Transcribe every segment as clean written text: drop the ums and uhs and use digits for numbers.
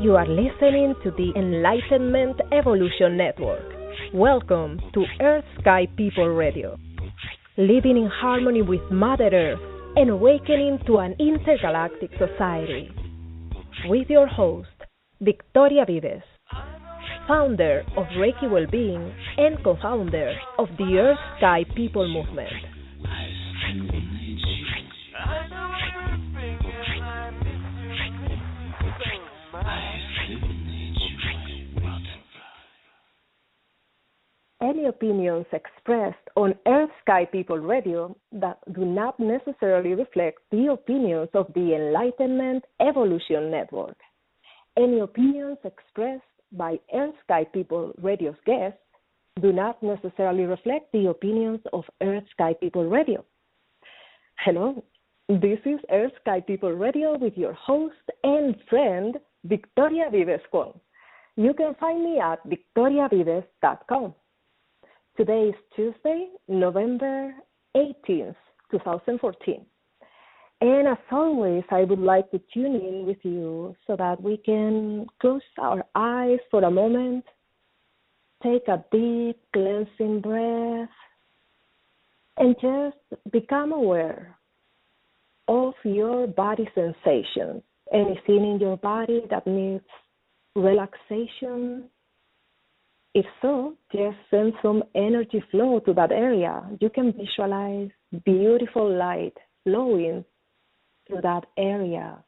You are listening to the Enlightenment Evolution Network. Welcome to Earth Sky People Radio. Living in harmony with Mother Earth and awakening to an intergalactic society. With your host, Victoria Vives, founder of Reiki Wellbeing and co-founder of the Earth Sky People Movement. Any opinions expressed on Earth Sky People Radio that do not necessarily reflect the opinions of the Enlightenment Evolution Network. Any opinions expressed by Earth Sky People Radio's guests do not necessarily reflect the opinions of Earth Sky People Radio. Hello, this is Earth Sky People Radio with your host and friend, Victoria Vives Kwon. You can find me at victoriavives.com. Today is Tuesday, November 18th, 2014. And as always, I would like to tune in with you so that we can close our eyes for a moment, take a deep cleansing breath, and just become aware of your body sensations. Anything in your body that needs relaxation. If so, just send some energy flow to that area. You can visualize beautiful light flowing through that area,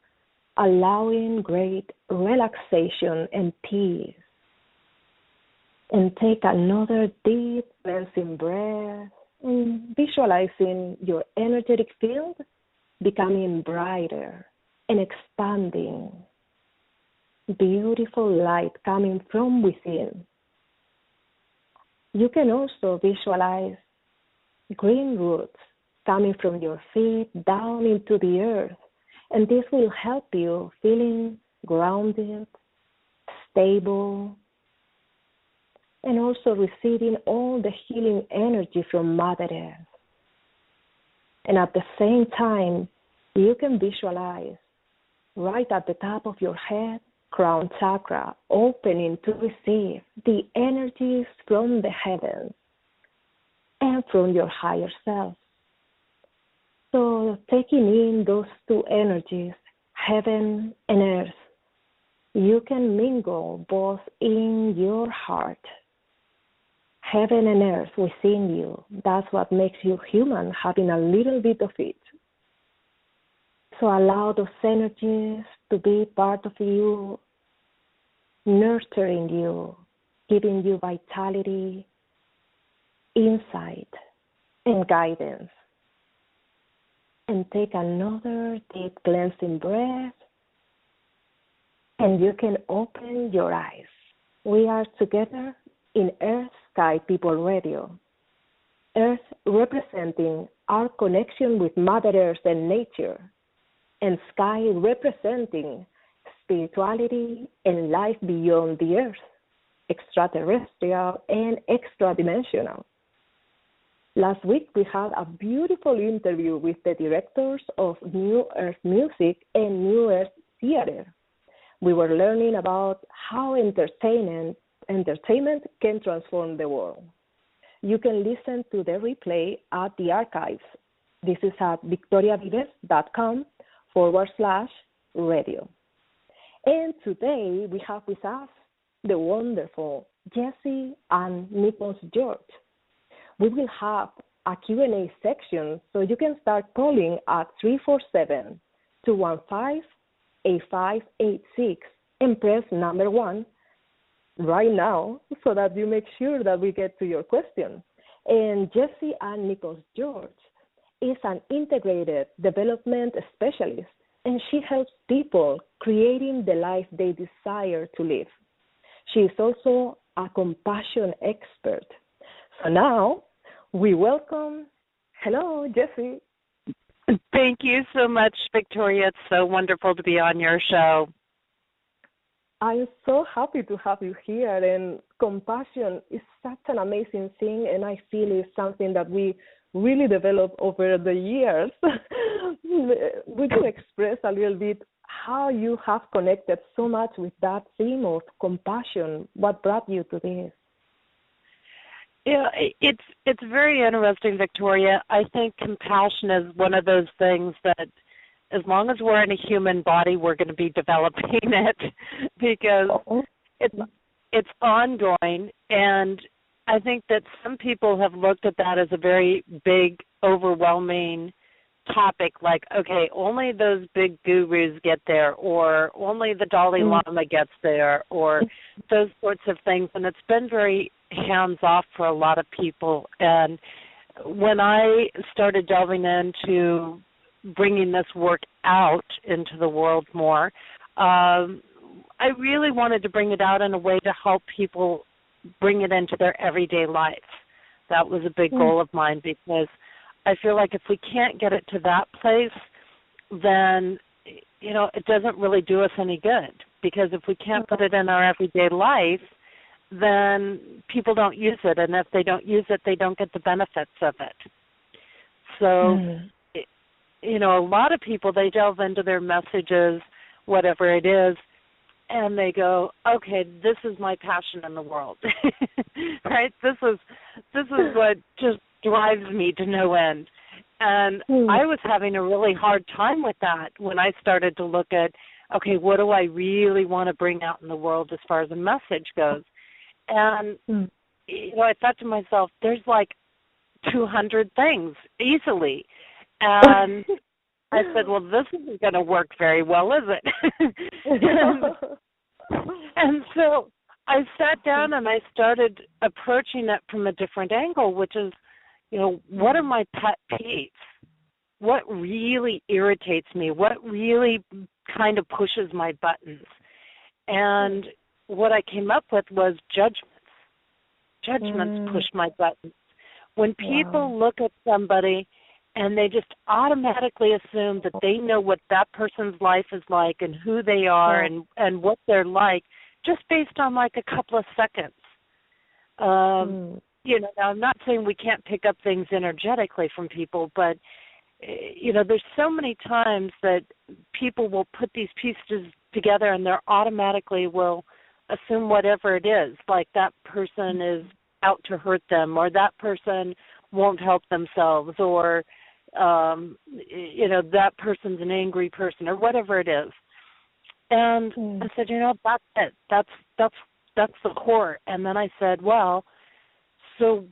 allowing great relaxation and peace. And take another deep cleansing breath and visualizing your energetic field becoming brighter and expanding. Beautiful light coming from within. You can also visualize green roots coming from your feet down into the earth, and this will help you feeling grounded, stable, and also receiving all the healing energy from Mother Earth. And at the same time, you can visualize right at the top of your head, crown chakra, opening to receive the energies from the heavens and from your higher self. So taking in those two energies, heaven and earth, you can mingle both in your heart. Heaven and earth within you, that's what makes you human, having a little bit of it. So allow those energies to be part of you, nurturing you, giving you vitality, insight, and guidance. And take another deep cleansing breath, and you can open your eyes. We are together in Earth Sky People Radio. Earth representing our connection with Mother Earth and nature, and sky representing spirituality and life beyond the earth, extraterrestrial and extra-dimensional. Last week, we had a beautiful interview with the directors of New Earth Music and New Earth Theater. We were learning about how entertainment can transform the world. You can listen to the replay at the archives. This is at victoriavives.com/radio. And today we have with us the wonderful Jessie and Nichols George. We will have a Q&A section, so you can start calling at 347-215-8586 and press number 1 right now so that you make sure that we get to your question. And Jessie and Nichols George is an integrated development specialist, and she helps people creating the life they desire to live. She is also a compassion expert. So now we welcome, hello, Jessie. Thank you so much, Victoria. It's so wonderful to be on your show. I'm so happy to have you here, and compassion is such an amazing thing, and I feel it's something that we really developed over the years. Would you express a little bit how you have connected so much with that theme of compassion. What brought you to this? Yeah, it's very interesting, Victoria. I think compassion is one of those things that as long as we're in a human body, we're going to be developing it because it's ongoing. And I think that some people have looked at that as a very big, overwhelming topic, like, okay, only those big gurus get there, or only the Dalai Lama gets there, or those sorts of things. And it's been very hands-off for a lot of people. And when I started delving into bringing this work out into the world more, I really wanted to bring it out in a way to help people bring it into their everyday life. That was a big goal of mine, because I feel like if we can't get it to that place, then, you know, it doesn't really do us any good. Because if we can't put it in our everyday life, then people don't use it. And if they don't use it, they don't get the benefits of it. So, you know, a lot of people, they delve into their messages, whatever it is, and they go, okay, this is my passion in the world, right? This is what just drives me to no end. And I was having a really hard time with that when I started to look at, okay, what do I really want to bring out in the world as far as a message goes? And, you know, I thought to myself, there's like 200 things easily. And I said, well, this isn't going to work very well, is it? and so I sat down and I started approaching it from a different angle, which is, you know, what are my pet peeves? What really irritates me? What really kind of pushes my buttons? And what I came up with was judgments. Judgments push my buttons. When people look at somebody and they just automatically assume that they know what that person's life is like and who they are and what they're like, just based on like a couple of seconds. You know, now I'm not saying we can't pick up things energetically from people, but, you know, there's so many times that people will put these pieces together and they automatically will assume whatever it is, like that person is out to hurt them, or that person won't help themselves, or, you know, that person's an angry person, or whatever it is. And I said, you know, that's it. That's the core. And then I said, well, so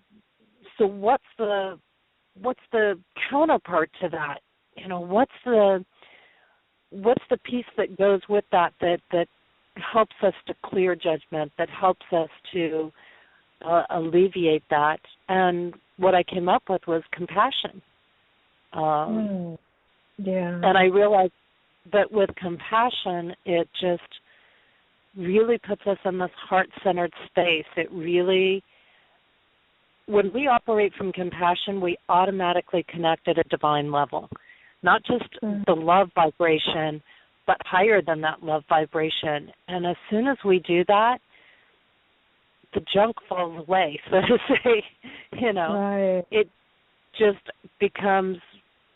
what's the counterpart to that? You know, what's the piece that goes with that helps us to clear judgment, that helps us to alleviate that? And what I came up with was compassion. And I realized that with compassion, it just really puts us in this heart-centered space. It really, when we operate from compassion, we automatically connect at a divine level. Not just the love vibration, but higher than that love vibration. And as soon as we do that, the junk falls away, so to say. You know, it just becomes,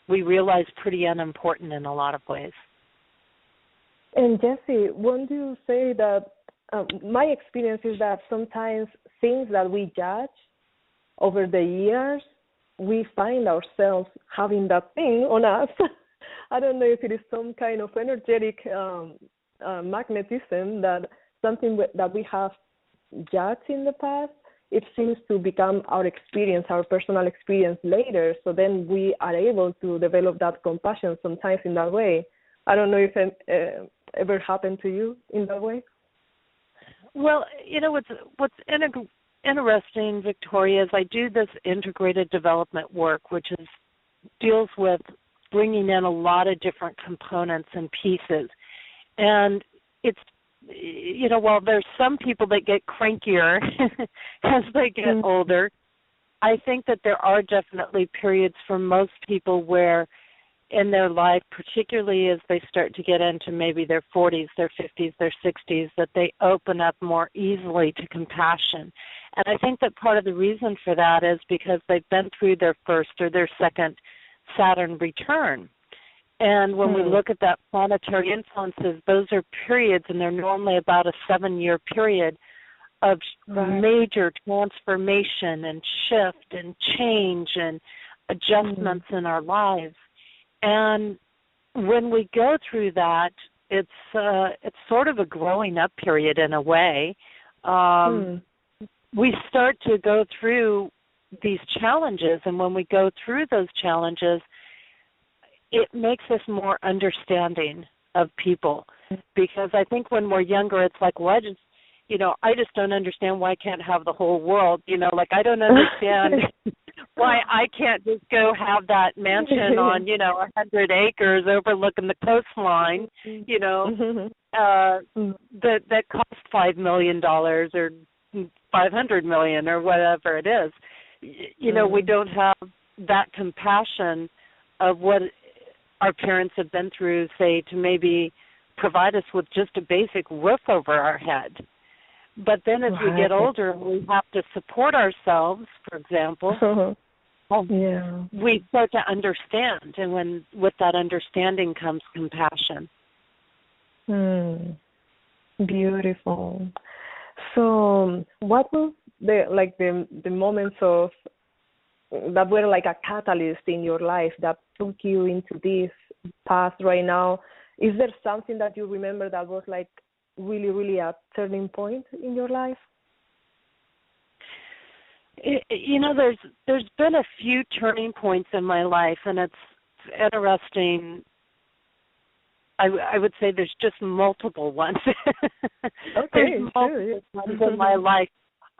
we realize, pretty unimportant in a lot of ways. And Jessie, won't you say that my experience is that sometimes things that we judge over the years, we find ourselves having that thing on us. I don't know if it is some kind of energetic magnetism, that something that we have judged in the past, it seems to become our experience, our personal experience later. So then we are able to develop that compassion sometimes in that way. I don't know if it ever happened to you in that way. Well, you know, what's interesting, Victoria, is I do this integrated development work, which deals with bringing in a lot of different components and pieces. And it's, you know, while there's some people that get crankier as they get older, I think that there are definitely periods for most people where in their life, particularly as they start to get into maybe their 40s, their 50s, their 60s, that they open up more easily to compassion. And I think that part of the reason for that is because they've been through their first or their second Saturn return. And when we look at that planetary influences, those are periods, and they're normally about a 7-year period of major transformation and shift and change and adjustments in our lives. And when we go through that, it's sort of a growing up period in a way. We start to go through these challenges, and when we go through those challenges, it makes us more understanding of people. Because I think when we're younger, it's like, well, I just don't understand why I can't have the whole world. Like, I don't understand why I can't just go have that mansion on, 100 acres overlooking the coastline, that costs $5 million or $500 million or whatever it is. We don't have that compassion of what our parents have been through, say, to maybe provide us with just a basic roof over our head. But then as we get older, we have to support ourselves, for example. We start to understand, and with that understanding comes compassion. Beautiful. So what was the moments of that were like a catalyst in your life that took you into this path right now? Is there something that you remember that was like really, really a turning point in your life? There's been a few turning points in my life, and it's interesting. I would say there's just multiple ones. There's multiple ones in my life.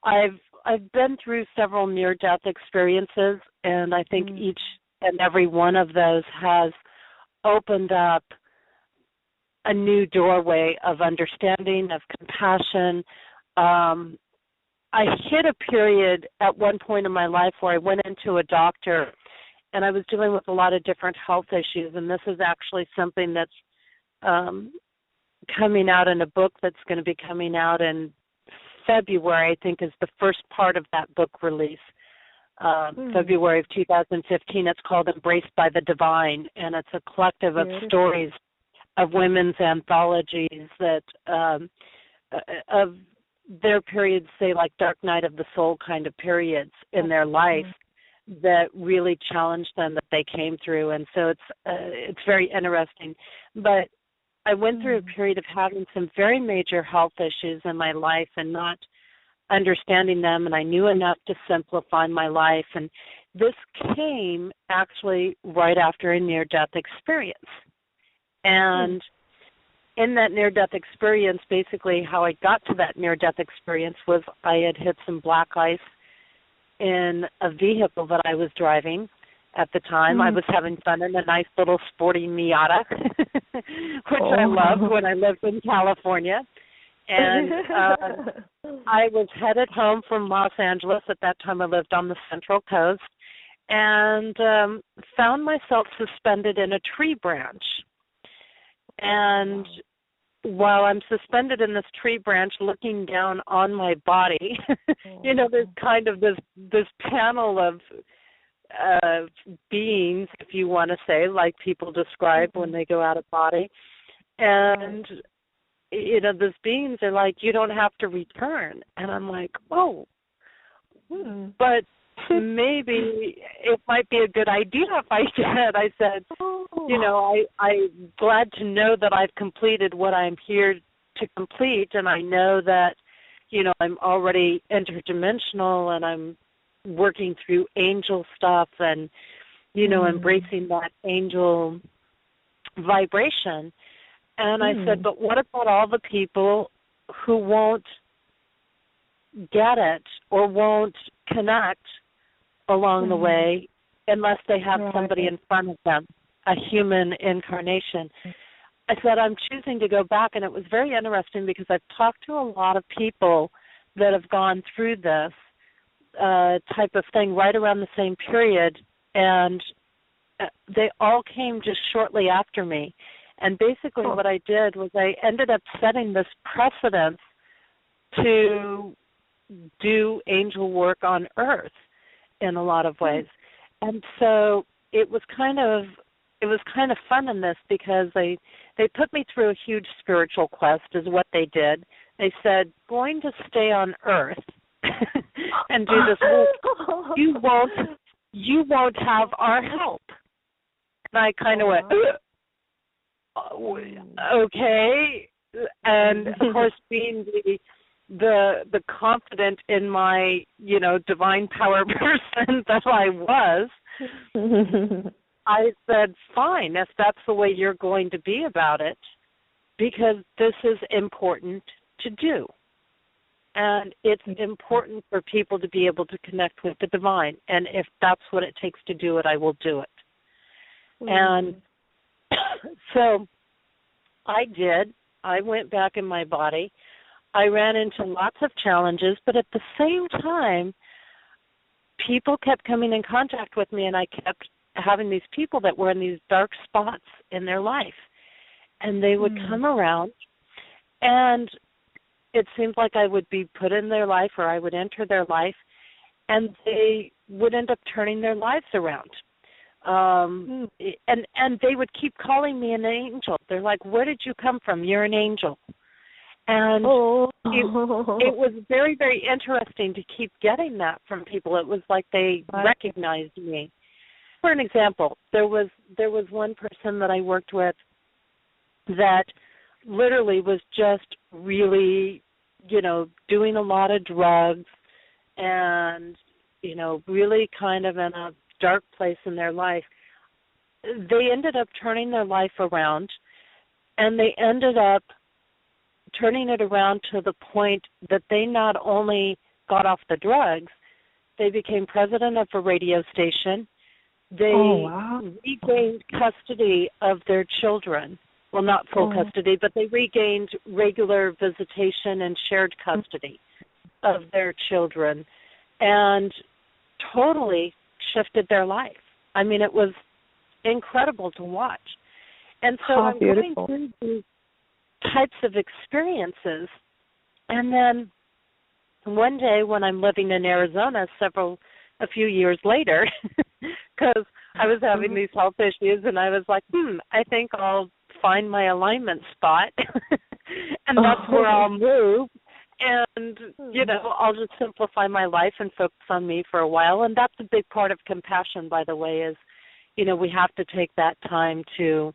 I've been through several near-death experiences, and I think each and every one of those has opened up a new doorway of understanding, of compassion. I hit a period at one point in my life where I went into a doctor, and I was dealing with a lot of different health issues, and this is actually something that's coming out in a book that's going to be coming out in February, I think, is the first part of that book release. February of 2015. It's called Embraced by the Divine, and it's a collective of stories of women's anthologies that of their periods, say like Dark Night of the Soul kind of periods in their life that really challenged them, that they came through. And so it's very interesting. But I went through a period of having some very major health issues in my life and not understanding them, and I knew enough to simplify my life. And this came actually right after a near-death experience. And in that near-death experience, basically how I got to that near-death experience was I had hit some black ice in a vehicle that I was driving at the time. I was having fun in a nice little sporty Miata, which I loved when I lived in California. And I was headed home from Los Angeles. At that time, I lived on the Central Coast, and found myself suspended in a tree branch. And while I'm suspended in this tree branch looking down on my body, there's kind of this panel of beings, if you want to say, like people describe when they go out of body. And, those beings are like, you don't have to return. And I'm like, oh, but maybe it might be a good idea if I did. I said, I'm glad to know that I've completed what I'm here to complete, and I know that, I'm already interdimensional, and I'm working through angel stuff and, embracing that angel vibration. And I said, but what about all the people who won't get it or won't connect along the way unless they have somebody in front of them, a human incarnation? I said, I'm choosing to go back, and it was very interesting because I've talked to a lot of people that have gone through this type of thing right around the same period, and they all came just shortly after me. And basically what I did was I ended up setting this precedent to do angel work on Earth in a lot of ways. And so it was it was kind of fun in this because they put me through a huge spiritual quest is what they did. They said, going to stay on Earth and do this work, you won't have our help. And I kind of went, okay. And of course, being the confident in my, divine power person that I was, I said, fine, if that's the way you're going to be about it, because this is important to do. And it's important for people to be able to connect with the divine. And if that's what it takes to do it, I will do it. And so I did. I went back in my body. I ran into lots of challenges, but at the same time, people kept coming in contact with me, and I kept having these people that were in these dark spots in their life. And they would come around, and it seemed like I would be put in their life or I would enter their life, and they would end up turning their lives around. And they would keep calling me an angel. They're like, where did you come from? You're an angel. And it was very, very interesting to keep getting that from people. It was like they recognized me. For an example, there was one person that I worked with that literally was just really, doing a lot of drugs and, really kind of in a dark place in their life. They ended up turning their life around, and they ended up turning it around to the point that they not only got off the drugs, they became president of a radio station. They regained custody of their children. Well, not full custody, but they regained regular visitation and shared custody of their children and totally shifted their life. I mean, it was incredible to watch. And so I'm going through these types of experiences. And then one day when I'm living in Arizona a few years later, because I was having these health issues, and I was like, I think I'll find my alignment spot, and that's where I'll move. And, I'll just simplify my life and focus on me for a while. And that's a big part of compassion, by the way, is, we have to take that time to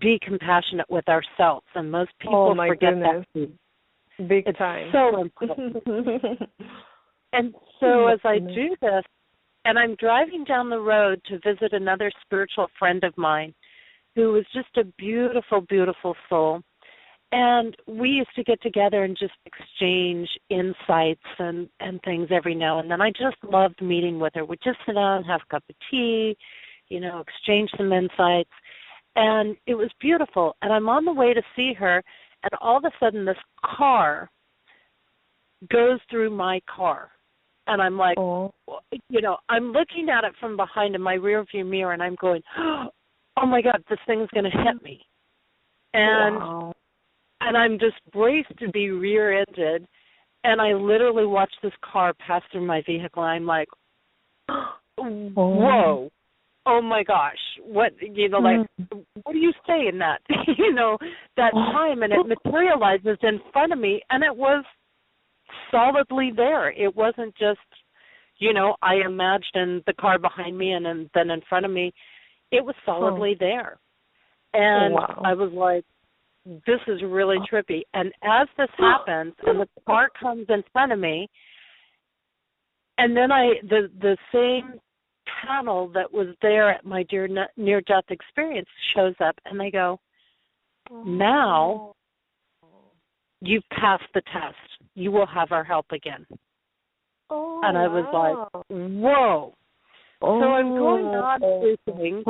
be compassionate with ourselves. And most people forget that. Big time. It's so important. And so as I do this, and I'm driving down the road to visit another spiritual friend of mine who was just a beautiful, beautiful soul. And we used to get together and just exchange insights and things every now and then. I just loved meeting with her. We'd just sit down, have a cup of tea, exchange some insights. And it was beautiful. And I'm on the way to see her, and all of a sudden this car goes through my car. And I'm like, I'm looking at it from behind in my rear view mirror, and I'm going, oh, my God, this thing's going to hit me. And I'm just braced to be rear-ended, and I literally watch this car pass through my vehicle, and I'm like, whoa, oh, my gosh, what, like, what do you say in that, that time? And it materializes in front of me, and it was solidly there. It wasn't just, I imagined the car behind me and then in front of me. It was solidly there. And I was like, this is really trippy. And as this happens, and the car comes in front of me, and then the same panel that was there at my near-death experience shows up, and they go, now you've passed the test. You will have our help again. And I was like, whoa. So I'm going on through things,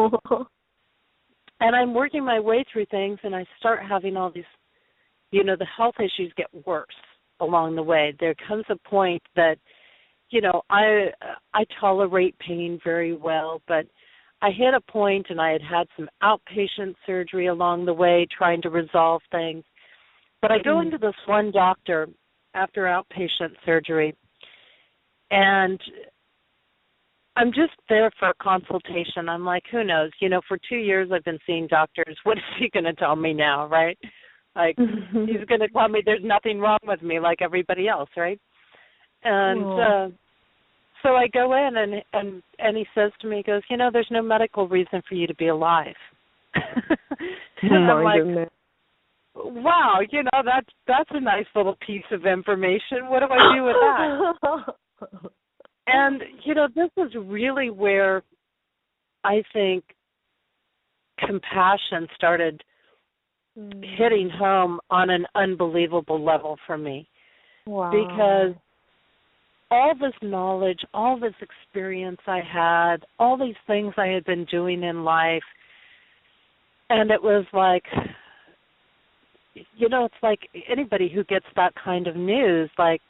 and I'm working my way through things, and I start having all these, the health issues get worse along the way. There comes a point that, I tolerate pain very well, but I hit a point, and I had some outpatient surgery along the way trying to resolve things. But I go into this one doctor after outpatient surgery, and I'm just there for a consultation. I'm like, who knows? For 2 years I've been seeing doctors. What is he going to tell me now, right? Like, he's going to tell me there's nothing wrong with me like everybody else, right? And so I go in, and he says to me, he goes, there's no medical reason for you to be alive. And I'm like, goodness. wow, that's a nice little piece of information. What do I do with that? And, this is really where I think compassion started hitting home on an unbelievable level for me. Wow. Because all this knowledge, all this experience I had, all these things I had been doing in life, and it was like, it's like anybody who gets that kind of news, like,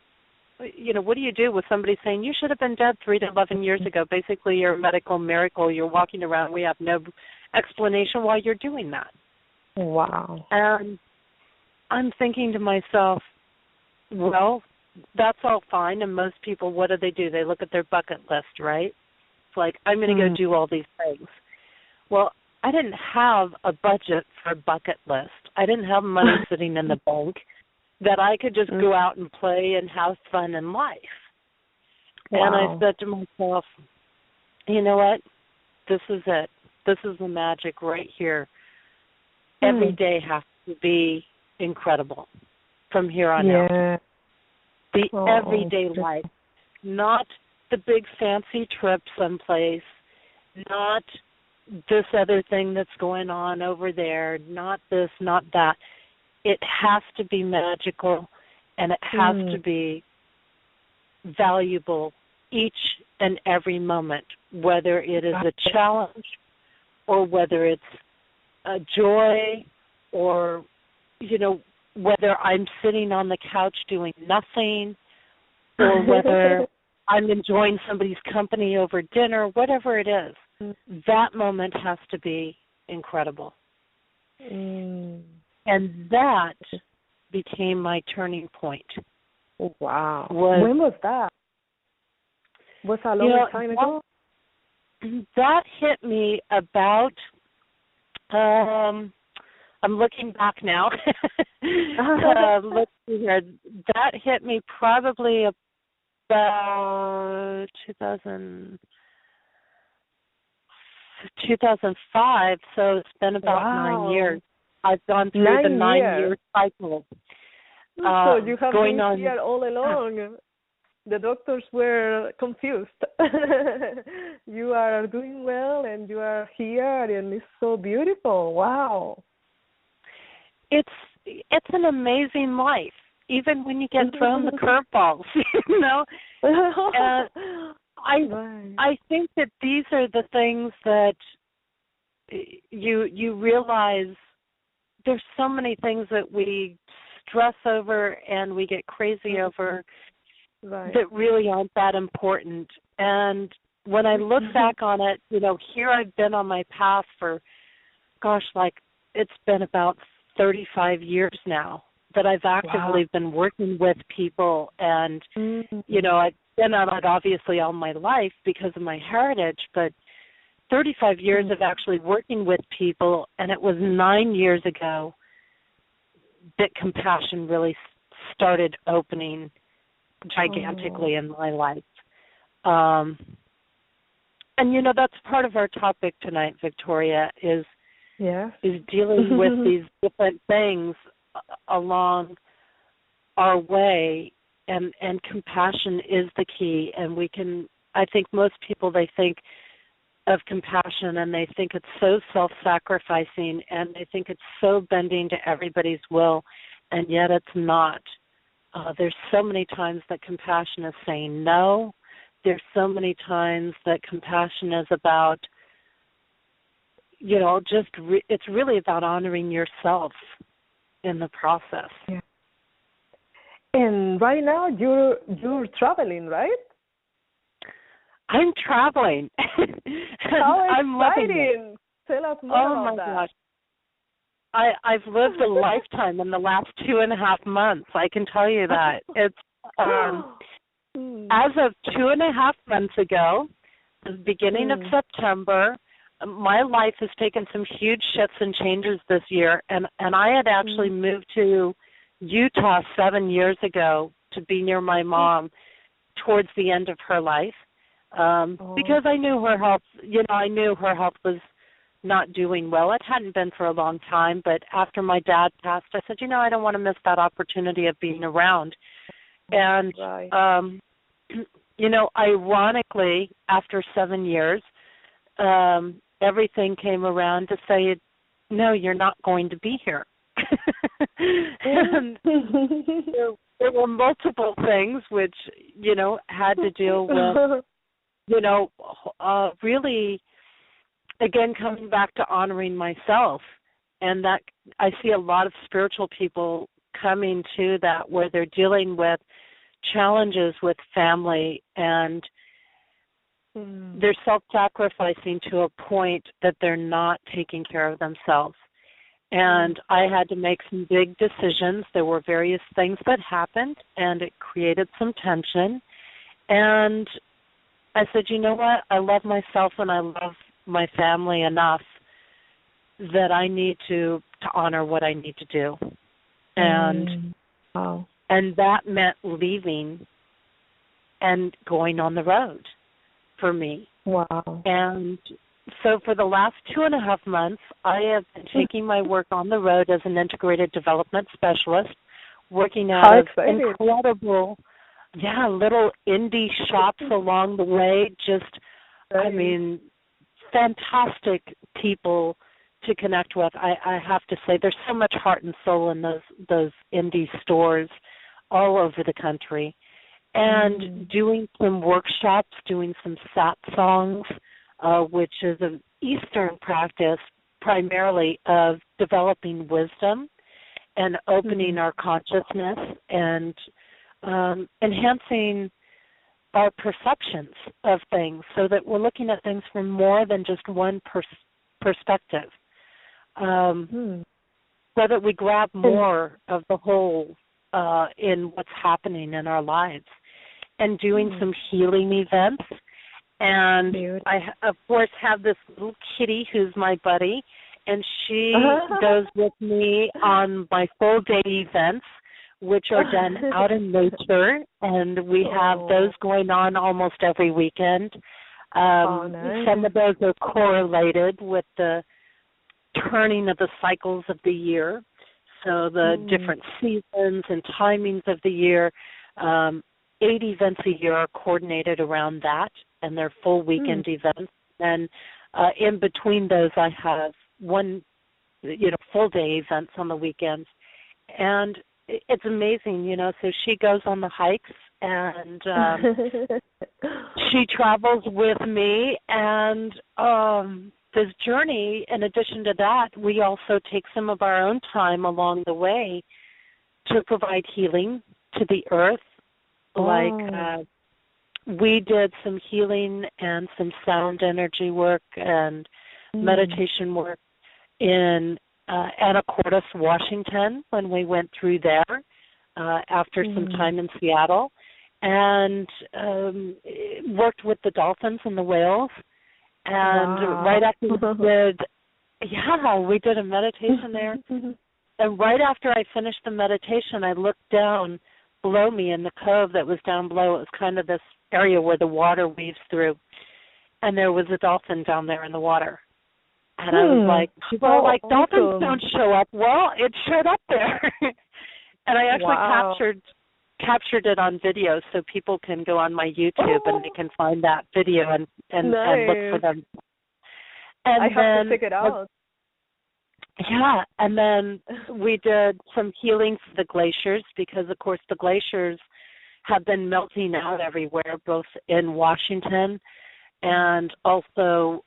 what do you do with somebody saying, you should have been dead 3 to 11 years ago? Basically, you're a medical miracle. You're walking around. We have no explanation why you're doing that. Wow. And I'm thinking to myself, well, that's all fine. And most people, what do? They look at their bucket list, right? It's like, I'm going to go do all these things. Well, I didn't have a budget for a bucket list. I didn't have money sitting in the bank that I could just go out and play and have fun in life. Wow. And I said to myself, you know what? This is it. This is the magic right here. Every day has to be incredible from here on out. The everyday life, not the big fancy trip someplace, not this other thing that's going on over there, not this, not that. It has to be magical, and it has to be valuable each and every moment, whether it is a challenge or whether it's a joy or, whether I'm sitting on the couch doing nothing or whether I'm enjoying somebody's company over dinner, whatever it is, that moment has to be incredible. And that became my turning point. Wow. When was that? Was that a long time ago? That hit me about, I'm looking back now. Let's see here. That hit me probably about 2005, so it's been about 9 years. I've gone through the 9-year cycle. So you have been here all along. The doctors were confused. You are doing well, and you are here, and it's so beautiful. Wow. It's an amazing life, even when you get thrown the curveballs, And I think that these are the things that you realize. There's so many things that we stress over and we get crazy over that really aren't that important. And when I look back on it, here I've been on my path for, it's been about 35 years now that I've actively been working with people. And, I've been on it obviously all my life because of my heritage, but 35 years of actually working with people, and it was 9 years ago that compassion really started opening gigantically in my life. And, that's part of our topic tonight, Victoria, is dealing with these different things along our way, and compassion is the key. And I think most people, they think of compassion and they think it's so self-sacrificing and they think it's so bending to everybody's will, and yet it's not. There's so many times that compassion is saying no. There's so many times that compassion is about, it's really about honoring yourself in the process. Yeah. And right now you're traveling, right? I'm traveling. How I'm loving exciting! Tell us more about that. Oh my gosh. I've lived a lifetime in the last 2.5 months. I can tell you that. It's as of 2.5 months ago, the beginning of September. My life has taken some huge shifts and changes this year, and I had actually moved to Utah 7 years ago to be near my mom towards the end of her life, because I knew her health. I knew her health was not doing well. It hadn't been for a long time, but after my dad passed, I said, I don't want to miss that opportunity of being around. And, ironically, after 7 years, everything came around to say, no, you're not going to be here. And there were multiple things which, had to deal with, really, again, coming back to honoring myself. And that I see a lot of spiritual people coming to that, where they're dealing with challenges with family, and they're self-sacrificing to a point that they're not taking care of themselves. And I had to make some big decisions. There were various things that happened, and it created some tension. And I said, you know what? I love myself and I love my family enough that I need to honor what I need to do. And and that meant leaving and going on the road for me. Wow. And so for the last 2.5 months, I have been taking my work on the road as an integrated development specialist, working out of incredible, little indie shops along the way. Fantastic people to connect with. I have to say, there's so much heart and soul in those indie stores all over the country. And doing some workshops, doing some sat songs, which is an Eastern practice primarily of developing wisdom and opening our consciousness and enhancing our perceptions of things, so that we're looking at things from more than just one perspective, so that we grab more of the whole in what's happening in our lives, and doing some healing events. And I, of course, have this little kitty who's my buddy, and she goes with me on my full-day events, which are done out in nature, and we have those going on almost every weekend. Nice. Some of those are correlated with the turning of the cycles of the year, so the different seasons and timings of the year. 8 events a year are coordinated around that, and they're full weekend events. And in between those, I have one, full-day events on the weekends. And it's amazing, so she goes on the hikes, and she travels with me. And this journey, in addition to that, we also take some of our own time along the way to provide healing to the earth. We did some healing and some sound energy work and meditation work in Anacortes, Washington, when we went through there after some time in Seattle, and worked with the dolphins and the whales. And right after we did a meditation there. And right after I finished the meditation, I looked down below me in the cove that was down below. It was kind of this area where the water weaves through, and there was a dolphin down there in the water. And I was like, people are like, dolphins don't show up. Well, it showed up there. And I actually captured it on video, so people can go on my YouTube and they can find that video and look for them. And I have to check it out. Yeah, and then we did some healing for the glaciers, because, of course, the glaciers have been melting out everywhere, both in Washington and also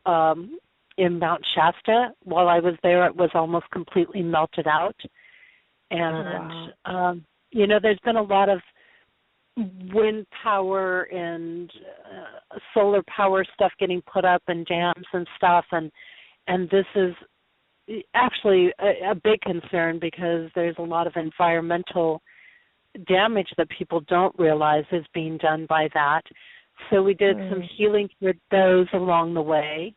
in Mount Shasta. While I was there, it was almost completely melted out. And, there's been a lot of wind power and solar power stuff getting put up and dams and stuff, and this is actually a big concern, because there's a lot of environmental damage that people don't realize is being done by that. So we did some healing for those along the way.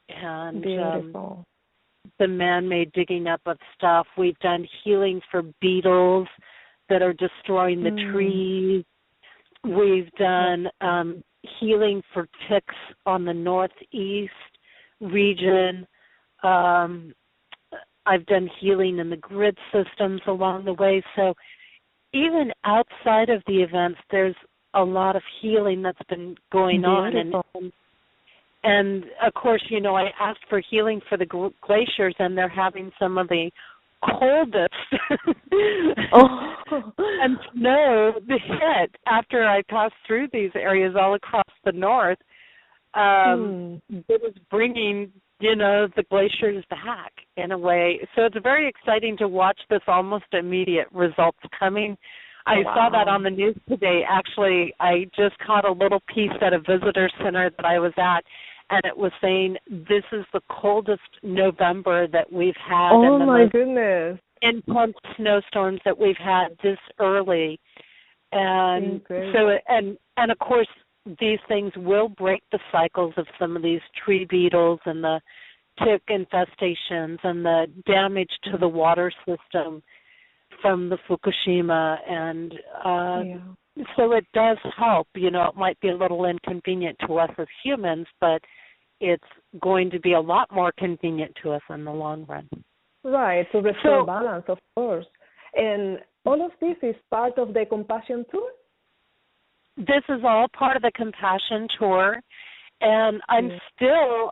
And beautiful. The man-made digging up of stuff. We've done healing for beetles that are destroying the trees. We've done healing for ticks on the northeast region. I've done healing in the grid systems along the way. So even outside of the events, there's a lot of healing that's been going on. And of course, you know, I asked for healing for the glaciers, and they're having some of the coldest and snow hit after I passed through these areas all across the north. It was bringing, you know, the glaciers back in a way. So it's very exciting to watch this almost immediate results coming. I saw that on the news today. Actually, I just caught a little piece at a visitor center that I was at, and it was saying this is the coldest November that we've had. Oh, my goodness. Intense snowstorms that we've had this early. And so, and of course, these things will break the cycles of some of these tree beetles and the tick infestations and the damage to the water system from the Fukushima. And so it does help. You know, it might be a little inconvenient to us as humans, but it's going to be a lot more convenient to us in the long run. Right, to restore balance, of course. And all of this is part of the Compassion Tour? This is all part of the Compassion Tour. And I still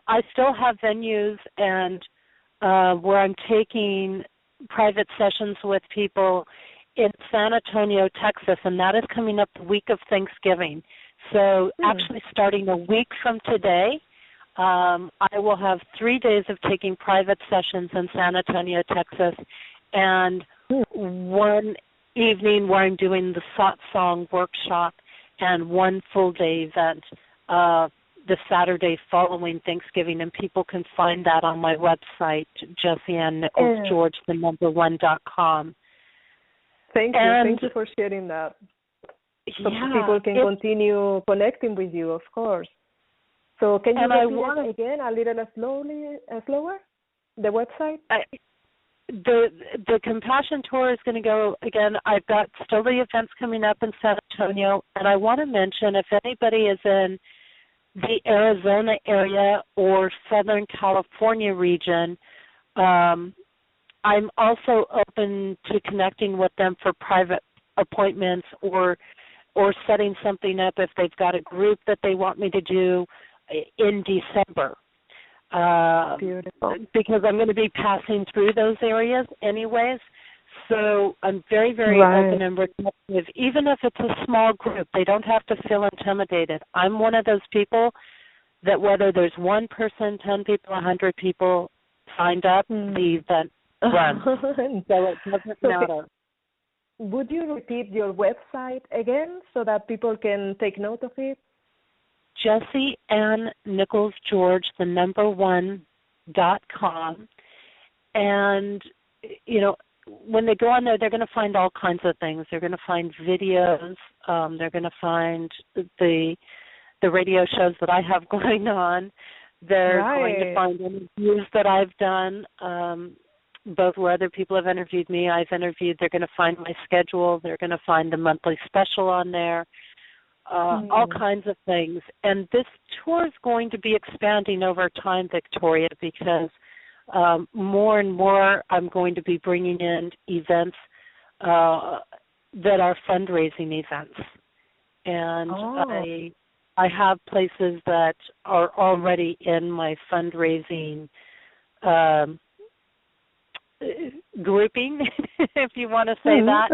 have venues and where I'm taking private sessions with people in San Antonio, Texas, and that is coming up the week of Thanksgiving. So actually starting a week from today, I will have 3 days of taking private sessions in San Antonio, Texas, and one evening where I'm doing the satsang workshop and one full-day event the Saturday following Thanksgiving, and people can find that on my website, JessieAnnNicholsGeorge1.com. Thank you for sharing that. So people can continue connecting with you, of course. So can you repeat it again a little slower, the website? The Compassion Tour is going to go, again, I've got still the events coming up in San Antonio, and I want to mention if anybody is in the Arizona area or Southern California region, I'm also open to connecting with them for private appointments or setting something up if they've got a group that they want me to do in December. Beautiful. Because I'm going to be passing through those areas anyways. So I'm very, very open and receptive. Even if it's a small group, they don't have to feel intimidated. I'm one of those people that whether there's 1 person, 10 people, 100 people signed up, the event runs. So it doesn't matter. Would you repeat your website again so that people can take note of it? JessieAnnNicholsGeorge1.com. And, you know, when they go on there, they're going to find all kinds of things. They're going to find videos. They're going to find the radio shows that I have going on. They're going to find interviews that I've done, both where other people have interviewed me, I've interviewed. They're going to find my schedule. They're going to find the monthly special on there, all kinds of things. And this tour is going to be expanding over time, Victoria, because more and more I'm going to be bringing in events that are fundraising events. And I have places that are already in my fundraising grouping, if you want to say that.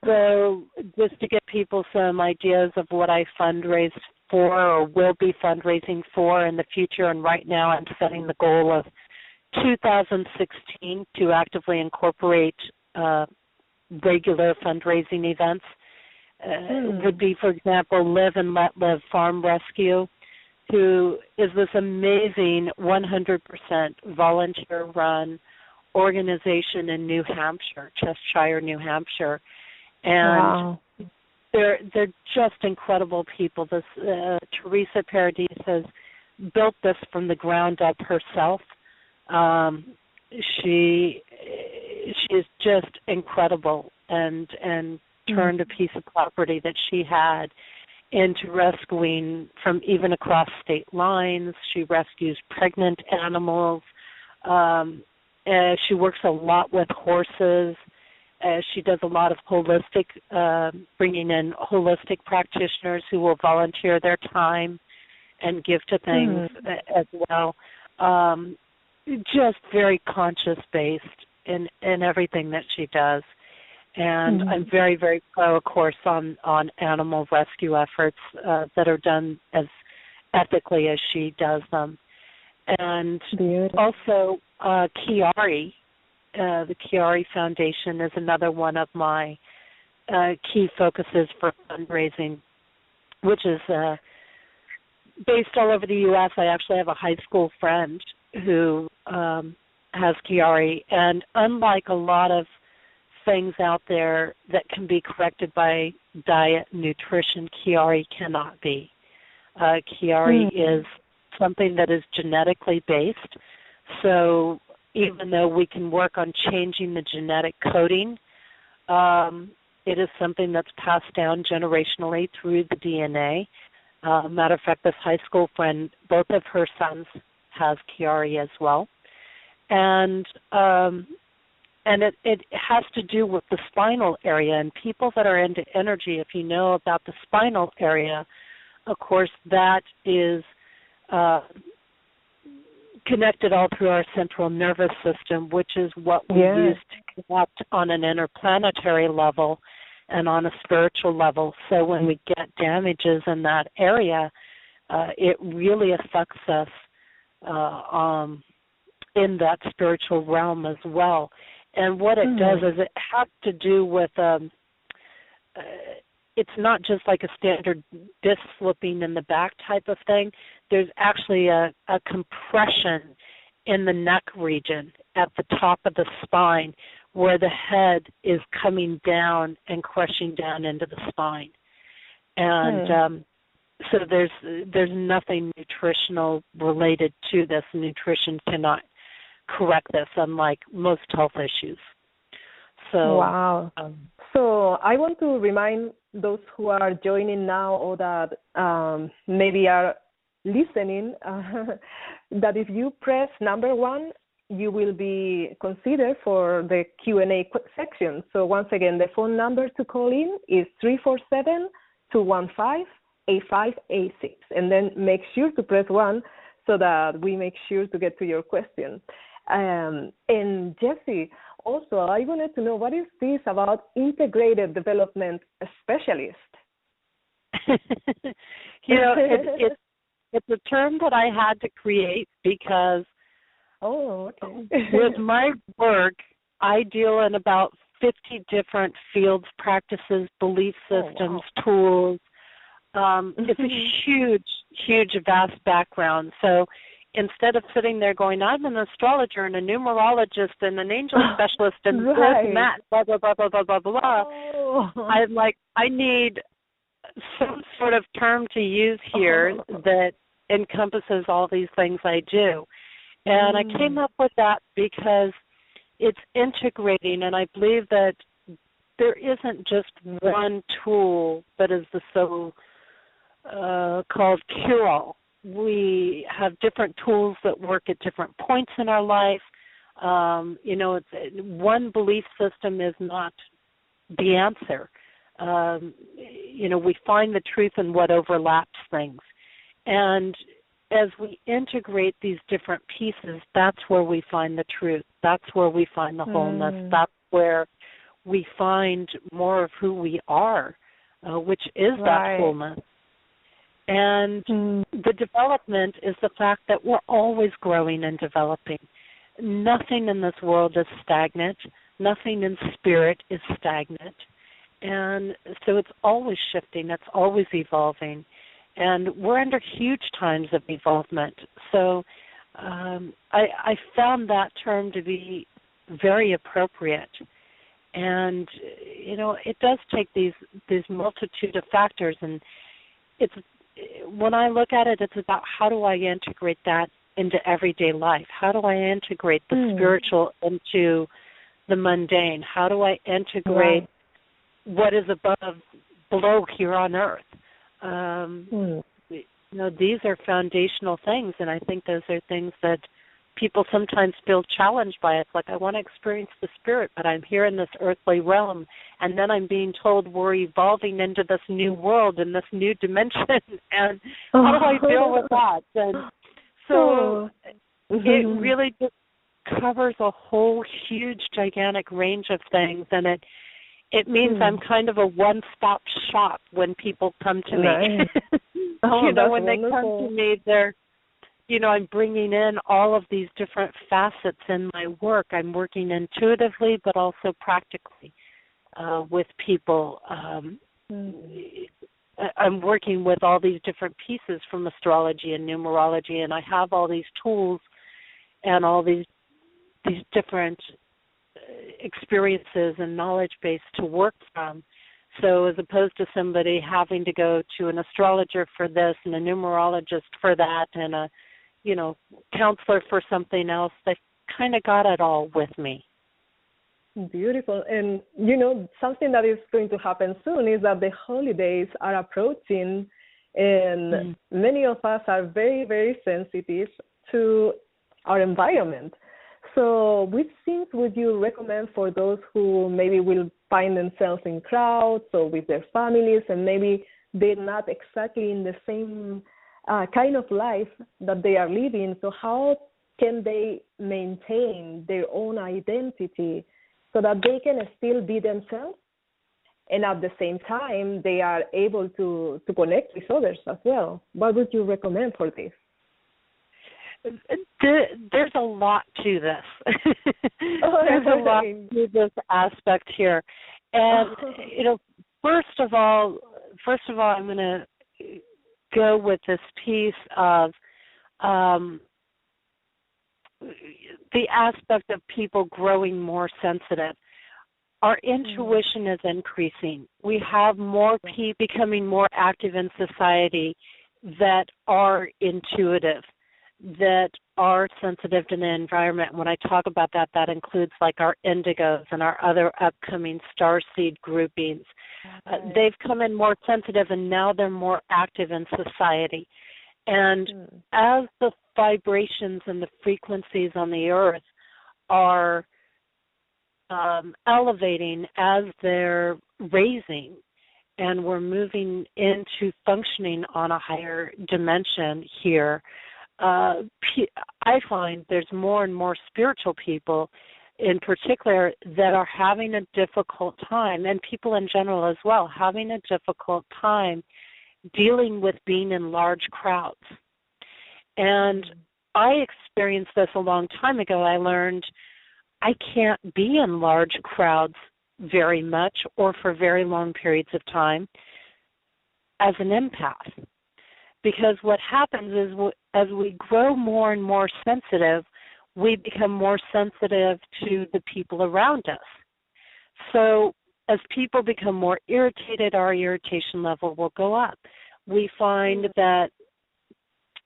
So just to give people some ideas of what I fundraise for or will be fundraising for in the future. And right now I'm setting the goal of 2016 to actively incorporate regular fundraising events. Would be, for example, Live and Let Live Farm Rescue, who is this amazing 100% volunteer-run organization in New Hampshire, Cheshire, New Hampshire. And they're just incredible people. This Teresa Paradis has built this from the ground up herself. She is just incredible, and turned a piece of property that she had into rescuing from even across state lines. She rescues pregnant animals. She works a lot with horses. She does a lot of holistic, bringing in holistic practitioners who will volunteer their time and give to things as well. Just very conscious-based in everything that she does. And I'm very, very pro, of course, on animal rescue efforts that are done as ethically as she does them. And also Chiari, the Chiari Foundation is another one of my key focuses for fundraising, which is based all over the U.S. I actually have a high school friend who has Chiari, and unlike a lot of things out there that can be corrected by diet, nutrition, Chiari cannot be. Chiari is something that is genetically based, so even though we can work on changing the genetic coding, it is something that's passed down generationally through the DNA. Matter of fact, this high school friend, both of her sons has Chiari as well. And it has to do with the spinal area. And people that are into energy, if you know about the spinal area, of course, that is connected all through our central nervous system, which is what we use to connect on an interplanetary level and on a spiritual level. So when we get damages in that area, it really affects us in that spiritual realm as well. And what it does is it has to do with, it's not just like a standard disc slipping in the back type of thing. There's actually a compression in the neck region at the top of the spine where the head is coming down and crushing down into the spine. And so there's nothing nutritional related to this. Nutrition cannot correct this, unlike most health issues. So, wow. So I want to remind those who are joining now or that maybe are listening that if you press number 1, you will be considered for the Q&A section. So once again, the phone number to call in is 347-215-8586. And then make sure to press 1 so that we make sure to get to your question. And Jessie, also, I wanted to know, what is this about integrated development specialist? It's a term that I had to create because with my work, I deal in about 50 different fields, practices, belief systems, tools. It's a huge, vast background. So instead of sitting there going, I'm an astrologer and a numerologist and an angel specialist and this and that, blah, blah, blah, blah, blah, blah, blah, I'm like, I need some sort of term to use here that encompasses all these things I do. And I came up with that because it's integrating, and I believe that there isn't just one tool that is the so-called cure-all. We have different tools that work at different points in our life. One belief system is not the answer. We find the truth in what overlaps things. And as we integrate these different pieces, that's where we find the truth. That's where we find the wholeness. That's where we find more of who we are, which is that wholeness. And the development is the fact that we're always growing and developing. Nothing in this world is stagnant. Nothing in spirit is stagnant. And so it's always shifting. It's always evolving. And we're under huge times of evolvement. So I found that term to be very appropriate. And it does take these multitude of factors, and it's when I look at it, it's about how do I integrate that into everyday life? How do I integrate the spiritual into the mundane? How do I integrate what is below here on earth? These are foundational things, and I think those are things that people sometimes feel challenged by. It's like, I want to experience the spirit, but I'm here in this earthly realm, and then I'm being told we're evolving into this new world and this new dimension, and how do I deal with that? And so it really just covers a whole huge, gigantic range of things, and it means I'm kind of a one-stop shop when people come to me. Nice. When they come to me, they're I'm bringing in all of these different facets in my work. I'm working intuitively, but also practically with people. I'm working with all these different pieces from astrology and numerology, and I have all these tools and all these different experiences and knowledge base to work from. So as opposed to somebody having to go to an astrologer for this and a numerologist for that and a counselor for something else, they've kind of got it all with me. Beautiful. And, something that is going to happen soon is that the holidays are approaching, and many of us are very, very sensitive to our environment. So which things would you recommend for those who maybe will find themselves in crowds or with their families, and maybe they're not exactly in the same kind of life that they are living? So how can they maintain their own identity so that they can still be themselves, and at the same time they are able to connect with others as well? What would you recommend for this? There's a lot to this. There's a lot to this aspect here. And, first of all, I'm going to go with this piece of the aspect of people growing more sensitive. Our intuition is increasing. We have more people becoming more active in society that are intuitive, that are sensitive to the environment. When I talk about that, that includes like our indigos and our other upcoming starseed groupings. They've come in more sensitive, and now they're more active in society. And as the vibrations and the frequencies on the earth are elevating, as they're raising, and we're moving into functioning on a higher dimension here, I find there's more and more spiritual people in particular that are having a difficult time, and people in general as well, having a difficult time dealing with being in large crowds. And I experienced this a long time ago. I learned I can't be in large crowds very much or for very long periods of time as an empath. Because what happens is as we grow more and more sensitive, we become more sensitive to the people around us. So as people become more irritated, our irritation level will go up. We find that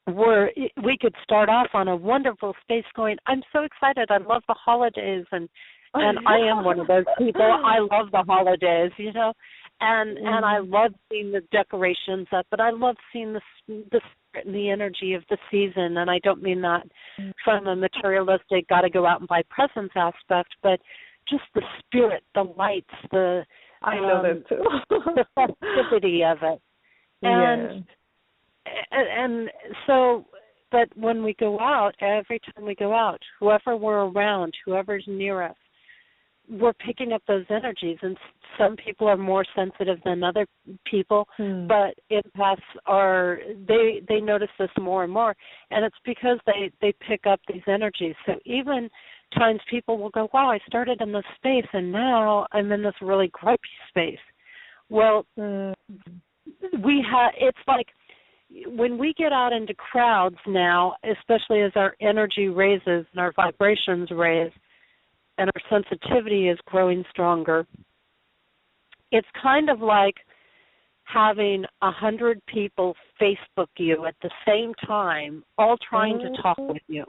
we could start off on a wonderful space going, I'm so excited, I love the holidays, and I am one of those people. I love the holidays, and I love seeing the decorations up, but I love seeing the spirit and the energy of the season. And I don't mean that from a materialistic, got to go out and buy presents aspect, but just the spirit, the lights, I know that too. the festivity of it. And so, but when we go out, every time we go out, whoever we're around, whoever's near us, we're picking up those energies, and some people are more sensitive than other people, but empaths they notice this more and more, and it's because they pick up these energies. So even times people will go, wow, I started in this space, and now I'm in this really gripey space. Well, it's like when we get out into crowds now, especially as our energy raises and our vibrations raise, and our sensitivity is growing stronger, it's kind of like having 100 people Facebook you at the same time, all trying to talk with you.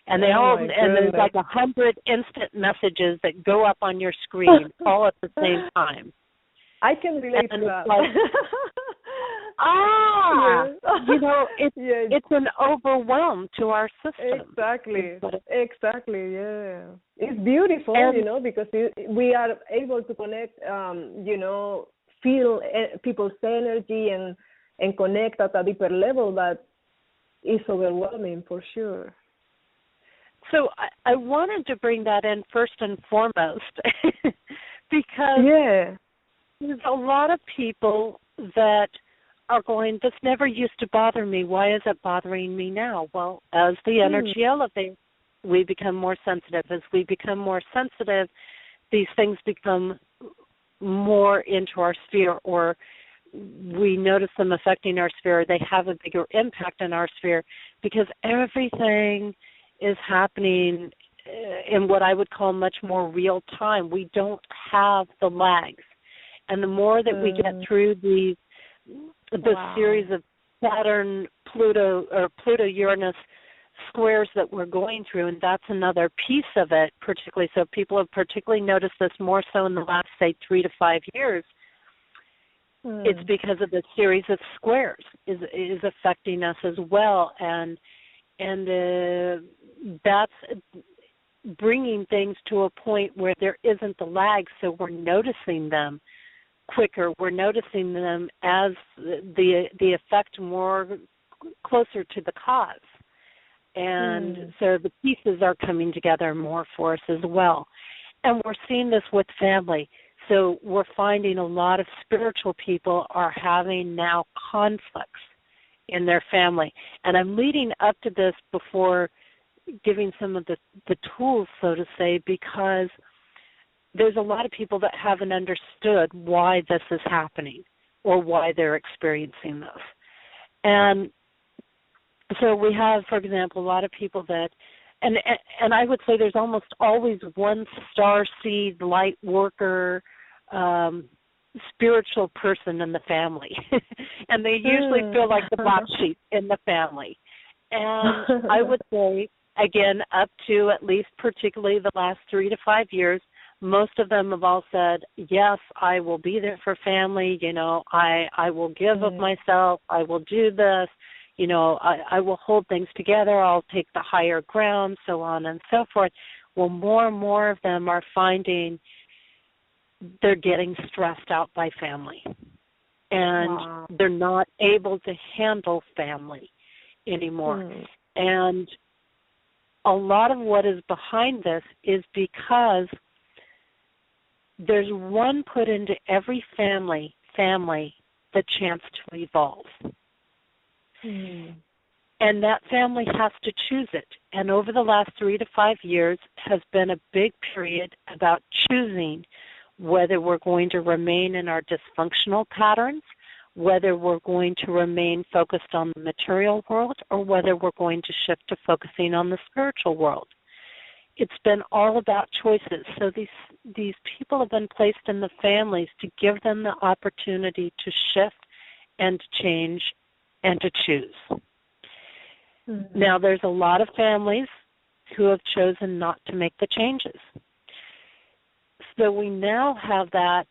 And they all, and there's like 100 instant messages that go up on your screen all at the same time. I can relate to that. Like, it's an overwhelm to our system. Exactly, yeah. It's beautiful, because we are able to connect, feel people's energy and connect at a deeper level that is overwhelming for sure. So I wanted to bring that in first and foremost because there's a lot of people that are going, this never used to bother me. Why is it bothering me now? Well, as the energy elevates, we become more sensitive. As we become more sensitive, these things become more into our sphere, or we notice them affecting our sphere. They have a bigger impact in our sphere because everything is happening in what I would call much more real time. We don't have the lags. And the more that we get through the series of Saturn, Pluto-Uranus squares that we're going through, and that's another piece of it, particularly. So people have particularly noticed this more so in the last, say, 3 to 5 years. It's because of the series of squares is affecting us as well, and that's bringing things to a point where there isn't the lag, so we're noticing them quicker. We're noticing them as the effect more closer to the cause. And so the pieces are coming together more for us as well. And we're seeing this with family. So we're finding a lot of spiritual people are having now conflicts in their family. And I'm leading up to this before giving some of the tools, so to say, because there's a lot of people that haven't understood why this is happening or why they're experiencing this. And so we have, for example, a lot of people that, and I would say there's almost always one star seed, light worker, spiritual person in the family. And they usually feel like the black sheep in the family. And I would say, again, up to at least particularly the last 3 to 5 years, most of them have all said, yes, I will be there for family, I will give of myself, I will do this, I will hold things together, I'll take the higher ground, so on and so forth. Well, more and more of them are finding they're getting stressed out by family. And they're not able to handle family anymore. And a lot of what is behind this is because there's one put into every family the chance to evolve. And that family has to choose it. And over the last 3 to 5 years has been a big period about choosing whether we're going to remain in our dysfunctional patterns, whether we're going to remain focused on the material world, or whether we're going to shift to focusing on the spiritual world. It's been all about choices. So these people have been placed in the families to give them the opportunity to shift and to change and to choose. Now, there's a lot of families who have chosen not to make the changes. So we now have that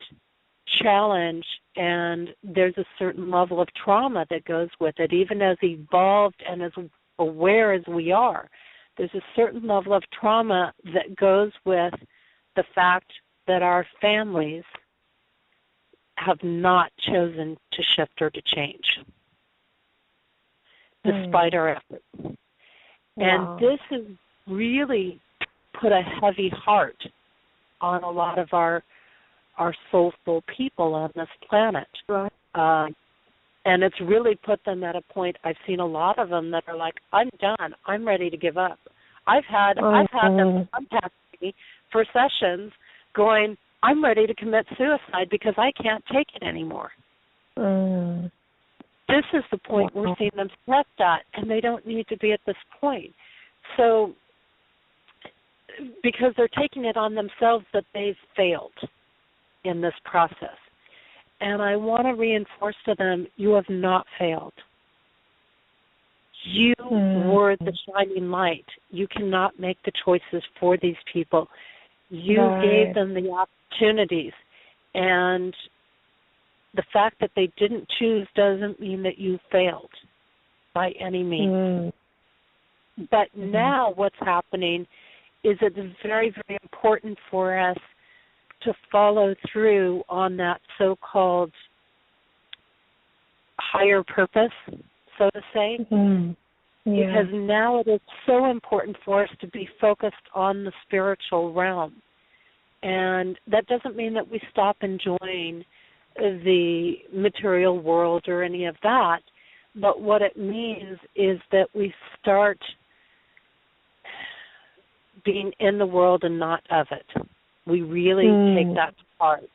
challenge, and there's a certain level of trauma that goes with it. Even as evolved and as aware as we are, there's a certain level of trauma that goes with the fact that our families have not chosen to shift or to change, despite our efforts. And this has really put a heavy heart on a lot of our soulful people on this planet. And it's really put them at a point, I've seen a lot of them that are like, I'm done. I'm ready to give up. I've had them contact me for sessions going, I'm ready to commit suicide because I can't take it anymore. This is the point we're seeing them stressed at, and they don't need to be at this point. So because they're taking it on themselves that they've failed in this process. And I want to reinforce to them, you have not failed. You were the shining light. You cannot make the choices for these people. You gave them the opportunities. And the fact that they didn't choose doesn't mean that you failed by any means. But now what's happening is it's very, very important for us to follow through on that so-called higher purpose, so to say, because now it is so important for us to be focused on the spiritual realm. And that doesn't mean that we stop enjoying the material world or any of that, but what it means is that we start being in the world and not of it. We really take that to heart.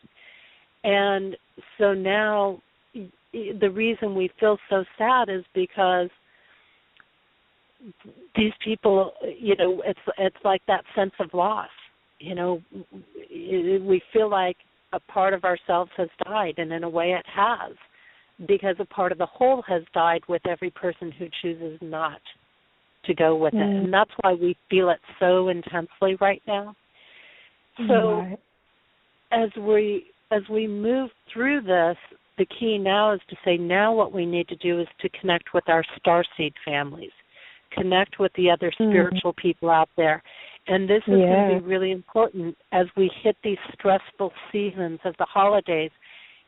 And so now the reason we feel so sad is because these people, you know, it's like that sense of loss. You know, we feel like a part of ourselves has died, and in a way it has, because a part of the whole has died with every person who chooses not to go with it. And that's why we feel it so intensely right now. So as we move through this, the key now is to say, now what we need to do is to connect with our starseed families, connect with the other spiritual people out there. And this is going to be really important as we hit these stressful seasons of the holidays.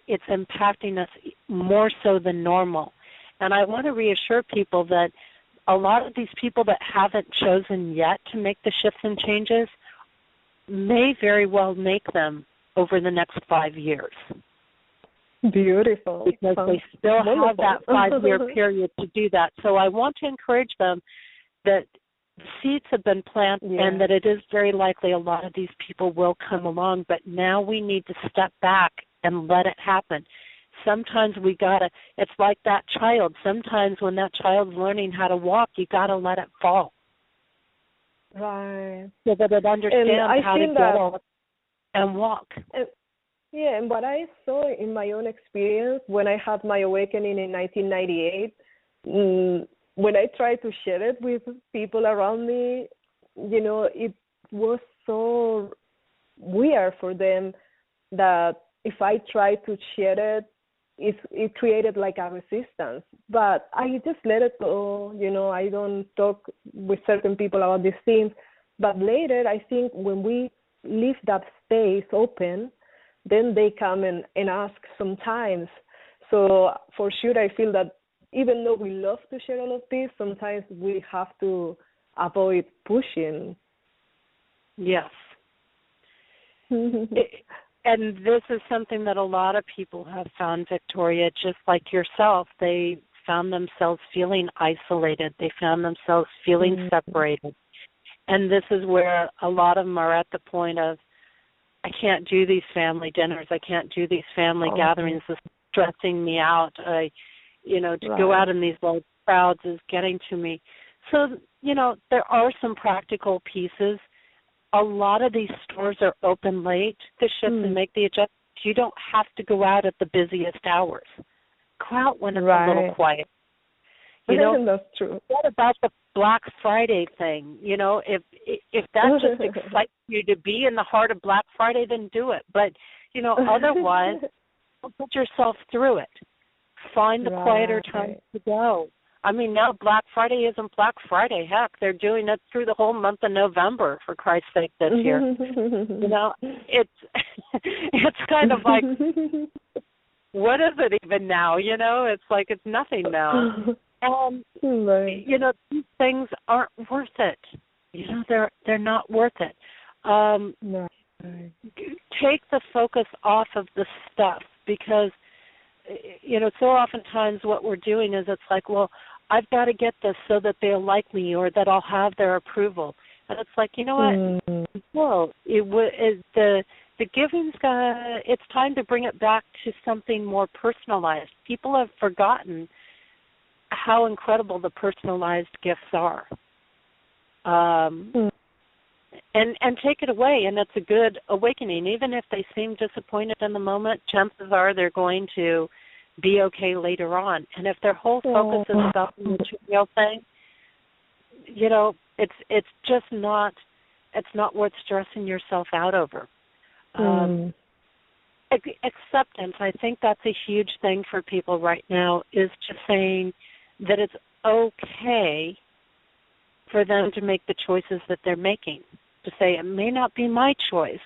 It's impacting us more so than normal. And I want to reassure people that a lot of these people that haven't chosen yet to make the shifts and changes may very well make them over the next 5 years. Beautiful. Because they still have that 5-year period to do that. So I want to encourage them that seeds have been planted and that it is very likely a lot of these people will come along, but now we need to step back and let it happen. Sometimes we gotta, it's like that child. Sometimes when that child's learning how to walk, you gotta let it fall. Right. So that it understands how to get up and walk. And what I saw in my own experience when I had my awakening in 1998, when I tried to share it with people around me, you know, it was so weird for them that if I tried to share it, it created like a resistance. But I just let it go, you know, I don't talk with certain people about these things. But later, I think when we leave that space open, then they come and ask sometimes. So for sure, I feel that even though we love to share all of this, sometimes we have to avoid pushing. Yes. And this is something that a lot of people have found, Victoria, just like yourself. They found themselves feeling isolated. They found themselves feeling separated. And this is where a lot of them are at the point of, I can't do these family dinners. I can't do these family gatherings. This is stressing me out. To go out in these large crowds is getting to me. So, you know, there are some practical pieces. A lot of these stores are open late to shift and make the adjustments. You don't have to go out at the busiest hours. Go out when it's a little quiet. You know, that's true. What about the Black Friday thing? You know, if that just excites you to be in the heart of Black Friday, then do it. But, you know, otherwise, put yourself through it. Find the quieter time to go. I mean, now Black Friday isn't Black Friday. Heck, they're doing it through the whole month of November, for Christ's sake, this year. You know, it's kind of like, what is it even now? You know, it's like it's nothing now. You know, these things aren't worth it. You know, they're not worth it. Take the focus off of the stuff, because, you know, so oftentimes what we're doing is it's like, well, I've got to get this so that they'll like me or that I'll have their approval. And it's like, you know what? No, the giving's it's time to bring it back to something more personalized. People have forgotten how incredible the personalized gifts are. and take it away, and it's a good awakening. Even if they seem disappointed in the moment, chances are they're going to be okay later on. And if their whole focus is about the material thing, it's just not worth stressing yourself out over. Acceptance, I think that's a huge thing for people right now, is just saying that it's okay for them to make the choices that they're making. To say it may not be my choice,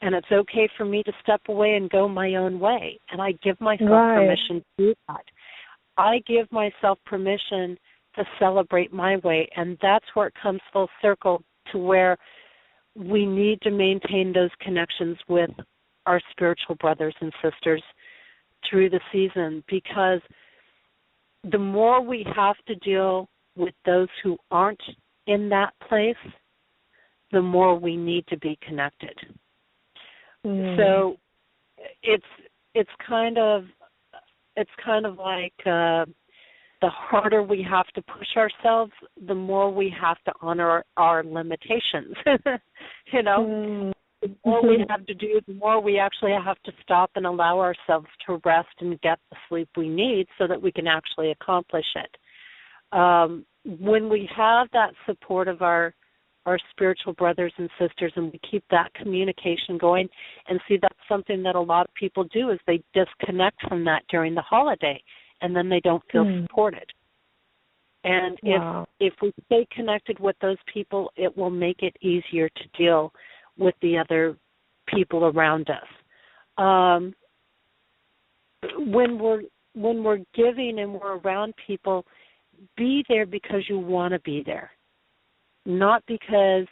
and it's okay for me to step away and go my own way. And I give myself permission to do that. I give myself permission to celebrate my way, and that's where it comes full circle to where we need to maintain those connections with our spiritual brothers and sisters through the season, because the more we have to deal with those who aren't in that place, the more we need to be connected. So it's kind of like the harder we have to push ourselves, the more we have to honor our limitations. The more we have to do, the more we actually have to stop and allow ourselves to rest and get the sleep we need so that we can actually accomplish it. When we have that support of our spiritual brothers and sisters, and we keep that communication going, and see, that's something that a lot of people do, is they disconnect from that during the holiday, and then they don't feel supported. And if we stay connected with those people, it will make it easier to deal with the other people around us. When we're giving and we're around people, be there because you want to be there. Not because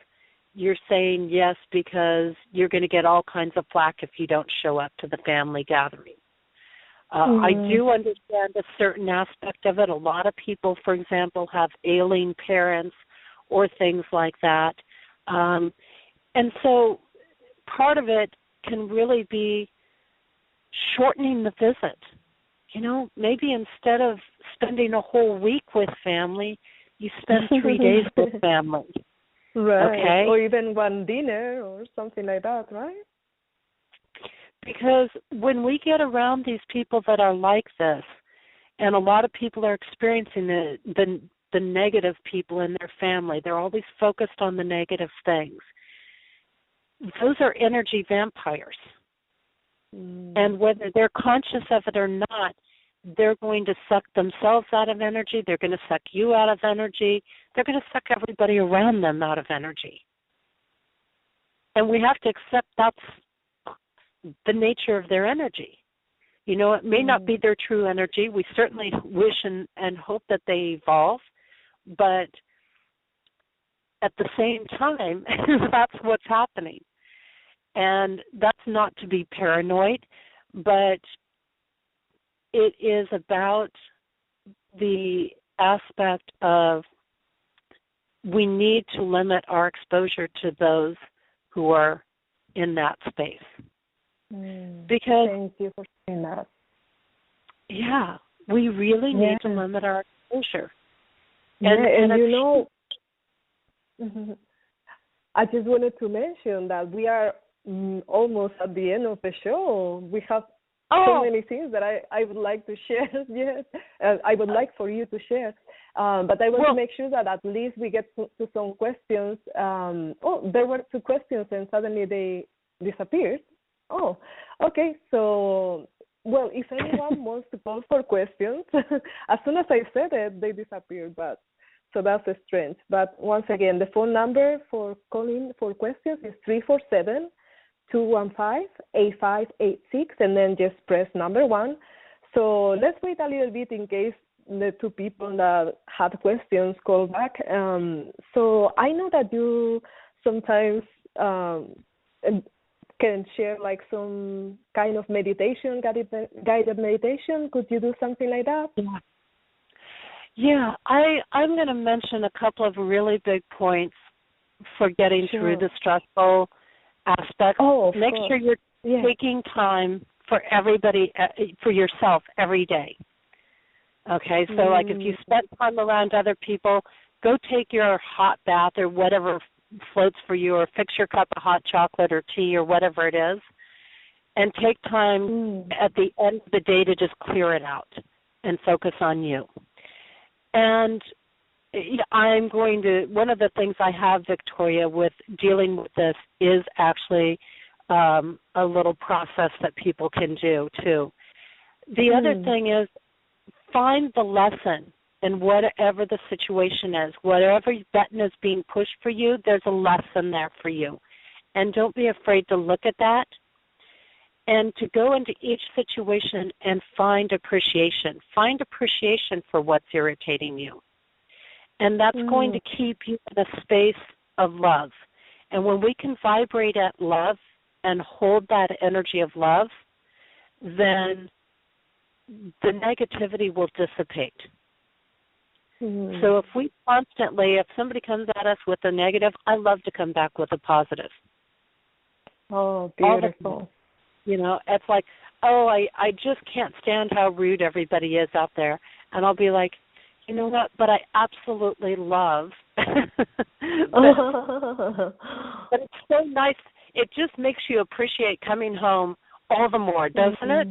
you're saying yes because you're going to get all kinds of flack if you don't show up to the family gathering. I do understand a certain aspect of it. A lot of people, for example, have ailing parents or things like that. And so part of it can really be shortening the visit. Maybe instead of spending a whole week with family, you spend 3 days with family. Right. Okay? Or even one dinner or something like that, right? Because when we get around these people that are like this, and a lot of people are experiencing the negative people in their family, they're always focused on the negative things. Those are energy vampires. And whether they're conscious of it or not, they're going to suck themselves out of energy. They're going to suck you out of energy. They're going to suck everybody around them out of energy. And we have to accept that's the nature of their energy. It may not be their true energy. We certainly wish and hope that they evolve, but at the same time, that's what's happening. And that's not to be paranoid, but it is about the aspect of we need to limit our exposure to those who are in that space. Because thank you for saying that. Yeah, we really need to limit our exposure. And I just wanted to mention that we are almost at the end of the show. We have so many things that I would like to share. Yes, I would like for you to share. But I want to make sure that at least we get to some questions. There were 2 questions and suddenly they disappeared. Oh, okay. So, if anyone wants to call for questions, as soon as I said it, they disappeared. So that's strange. But once again, the phone number for calling for questions is 347-215-8586, and then just press number 1. So let's wait a little bit in case the 2 people that had questions call back. So I know that you sometimes can share like some kind of meditation, guided meditation. Could you do something like that? Yeah, I'm going to mention a couple of really big points for getting through the stressful aspects. Make sure you're taking time for everybody, for yourself every day. Okay, so like if you spend time around other people, go take your hot bath or whatever floats for you, or fix your cup of hot chocolate or tea or whatever it is, and take time at the end of the day to just clear it out and focus on you. And one of the things I have, Victoria, with dealing with this is actually a little process that people can do too. The other thing is, find the lesson in whatever the situation is. Whatever button is being pushed for you, there's a lesson there for you. And don't be afraid to look at that and to go into each situation and find appreciation. Find appreciation for what's irritating you. And that's going to keep you in a space of love. And when we can vibrate at love and hold that energy of love, then the negativity will dissipate. So if somebody comes at us with a negative, I love to come back with a positive. Oh, beautiful. It's like, I just can't stand how rude everybody is out there. And I'll be like, you know what, but I absolutely love. but it's so nice. It just makes you appreciate coming home all the more, doesn't it?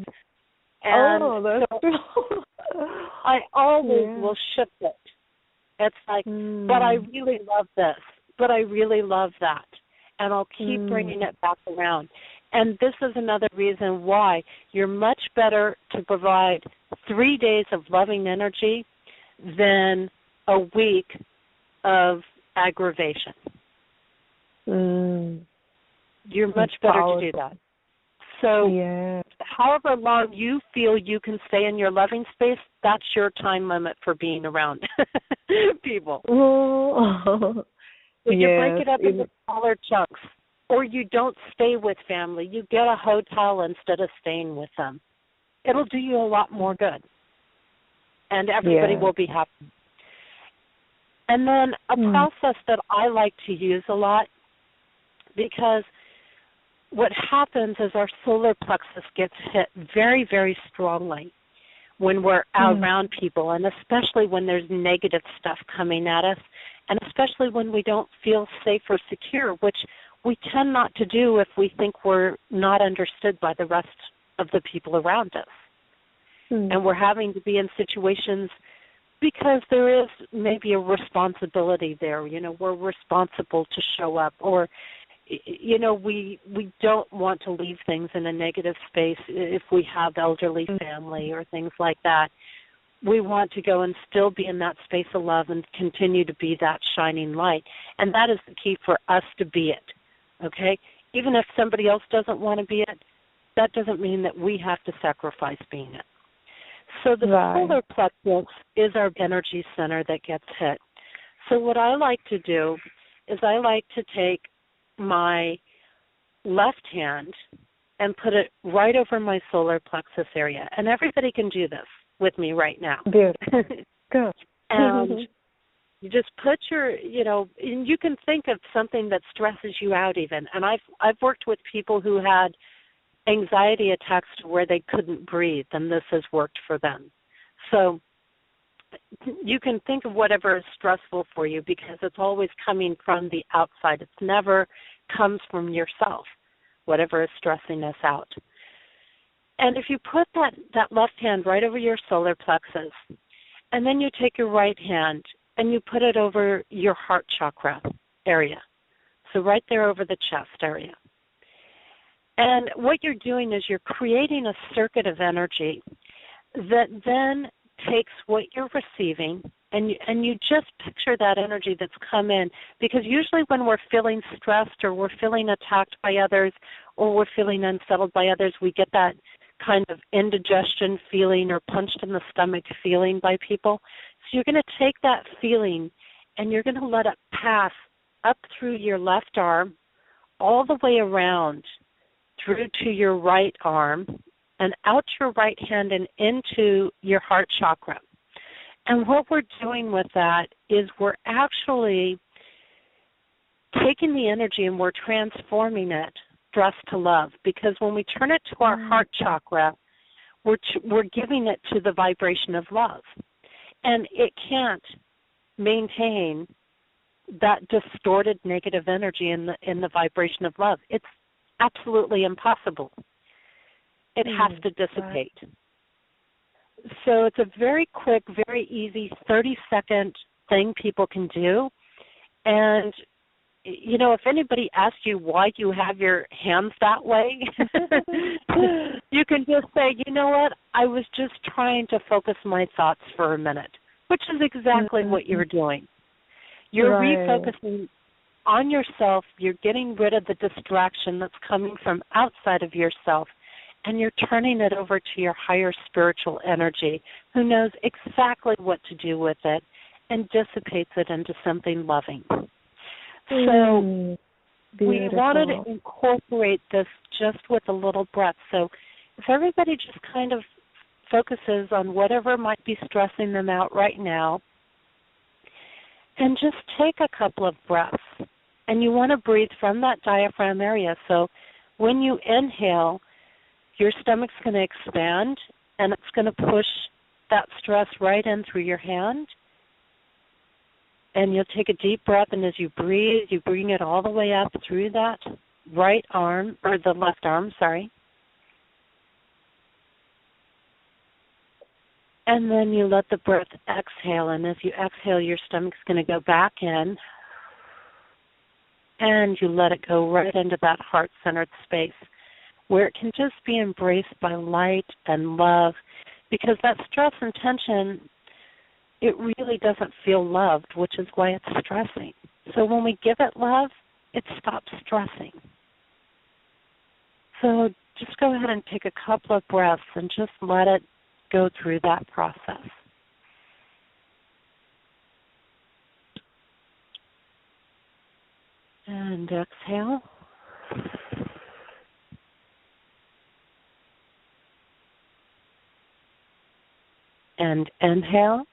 And that's true. I always will shift it. It's like, but I really love this, but I really love that. And I'll keep bringing it back around. And this is another reason why you're much better to provide 3 days of loving energy than a week of aggravation. You're much better to do that. So however long you feel you can stay in your loving space, that's your time limit for being around people. So you break it up into smaller chunks, or you don't stay with family. You get a hotel instead of staying with them. It'll do you a lot more good, and everybody will be happy. And then a process that I like to use a lot, because what happens is our solar plexus gets hit very, very strongly when we're around people, and especially when there's negative stuff coming at us, and especially when we don't feel safe or secure, which we tend not to do if we think we're not understood by the rest of the people around us. And we're having to be in situations because there is maybe a responsibility there. We're responsible to show up, or we don't want to leave things in a negative space if we have elderly family or things like that. We want to go and still be in that space of love and continue to be that shining light. And that is the key for us to be it, okay? Even if somebody else doesn't want to be it, that doesn't mean that we have to sacrifice being it. So the solar plexus is our energy center that gets hit. So what I like to do is I like to take my left hand and put it right over my solar plexus area. And everybody can do this with me right now. Beautiful. Good. And you just put and you can think of something that stresses you out even. And I've worked with people who had anxiety attacks to where they couldn't breathe, and this has worked for them. So you can think of whatever is stressful for you, because it's always coming from the outside. It never comes from yourself, whatever is stressing us out. And if you put that left hand right over your solar plexus, and then you take your right hand and you put it over your heart chakra area, so right there over the chest area. And what you're doing is you're creating a circuit of energy that then takes what you're receiving, and you just picture that energy that's come in, because usually when we're feeling stressed or we're feeling attacked by others or we're feeling unsettled by others, we get that kind of indigestion feeling or punched in the stomach feeling by people. So you're going to take that feeling and you're going to let it pass up through your left arm, all the way around through to your right arm, and out your right hand and into your heart chakra. And what we're doing with that is we're actually taking the energy and we're transforming it for us to love. Because when we turn it to our heart chakra, we're giving it to the vibration of love. And it can't maintain that distorted negative energy in the vibration of love. It's absolutely impossible. It has to dissipate. So it's a very quick, very easy 30-second thing people can do. And, you know, if anybody asks you why you have your hands that way, you can just say, you know what, I was just trying to focus my thoughts for a minute, which is exactly what you're doing. You're refocusing on yourself. You're getting rid of the distraction that's coming from outside of yourself, and you're turning it over to your higher spiritual energy, who knows exactly what to do with it and dissipates it into something loving. So we wanted to incorporate this just with a little breath. So if everybody just kind of focuses on whatever might be stressing them out right now, and just take a couple of breaths. And you want to breathe from that diaphragm area. So when you inhale, your stomach's going to expand, and it's going to push that stress right in through your hand. And you'll take a deep breath, and as you breathe, you bring it all the way up through that right arm, or the left arm, sorry. And then you let the breath exhale, and as you exhale, your stomach's going to go back in, and you let it go right into that heart-centered space where it can just be embraced by light and love, because that stress and tension, it really doesn't feel loved, which is why it's stressing. So when we give it love, it stops stressing. So just go ahead and take a couple of breaths and just let it go through that process. And exhale. And inhale.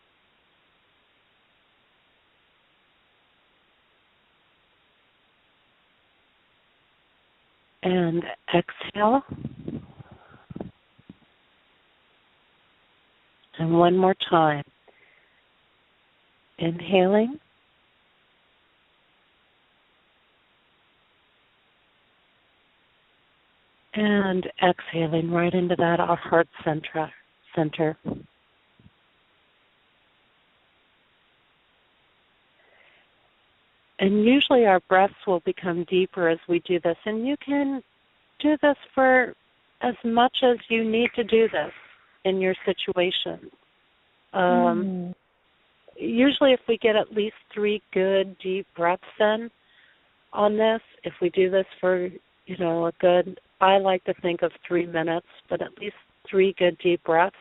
And exhale. And one more time. Inhaling. And exhaling right into that heart center. And usually our breaths will become deeper as we do this. And you can do this for as much as you need to do this in your situation. Usually if we get at least 3 good deep breaths in on this, if we do this for, you know, a good, I like to think of 3 minutes, but at least 3 good deep breaths,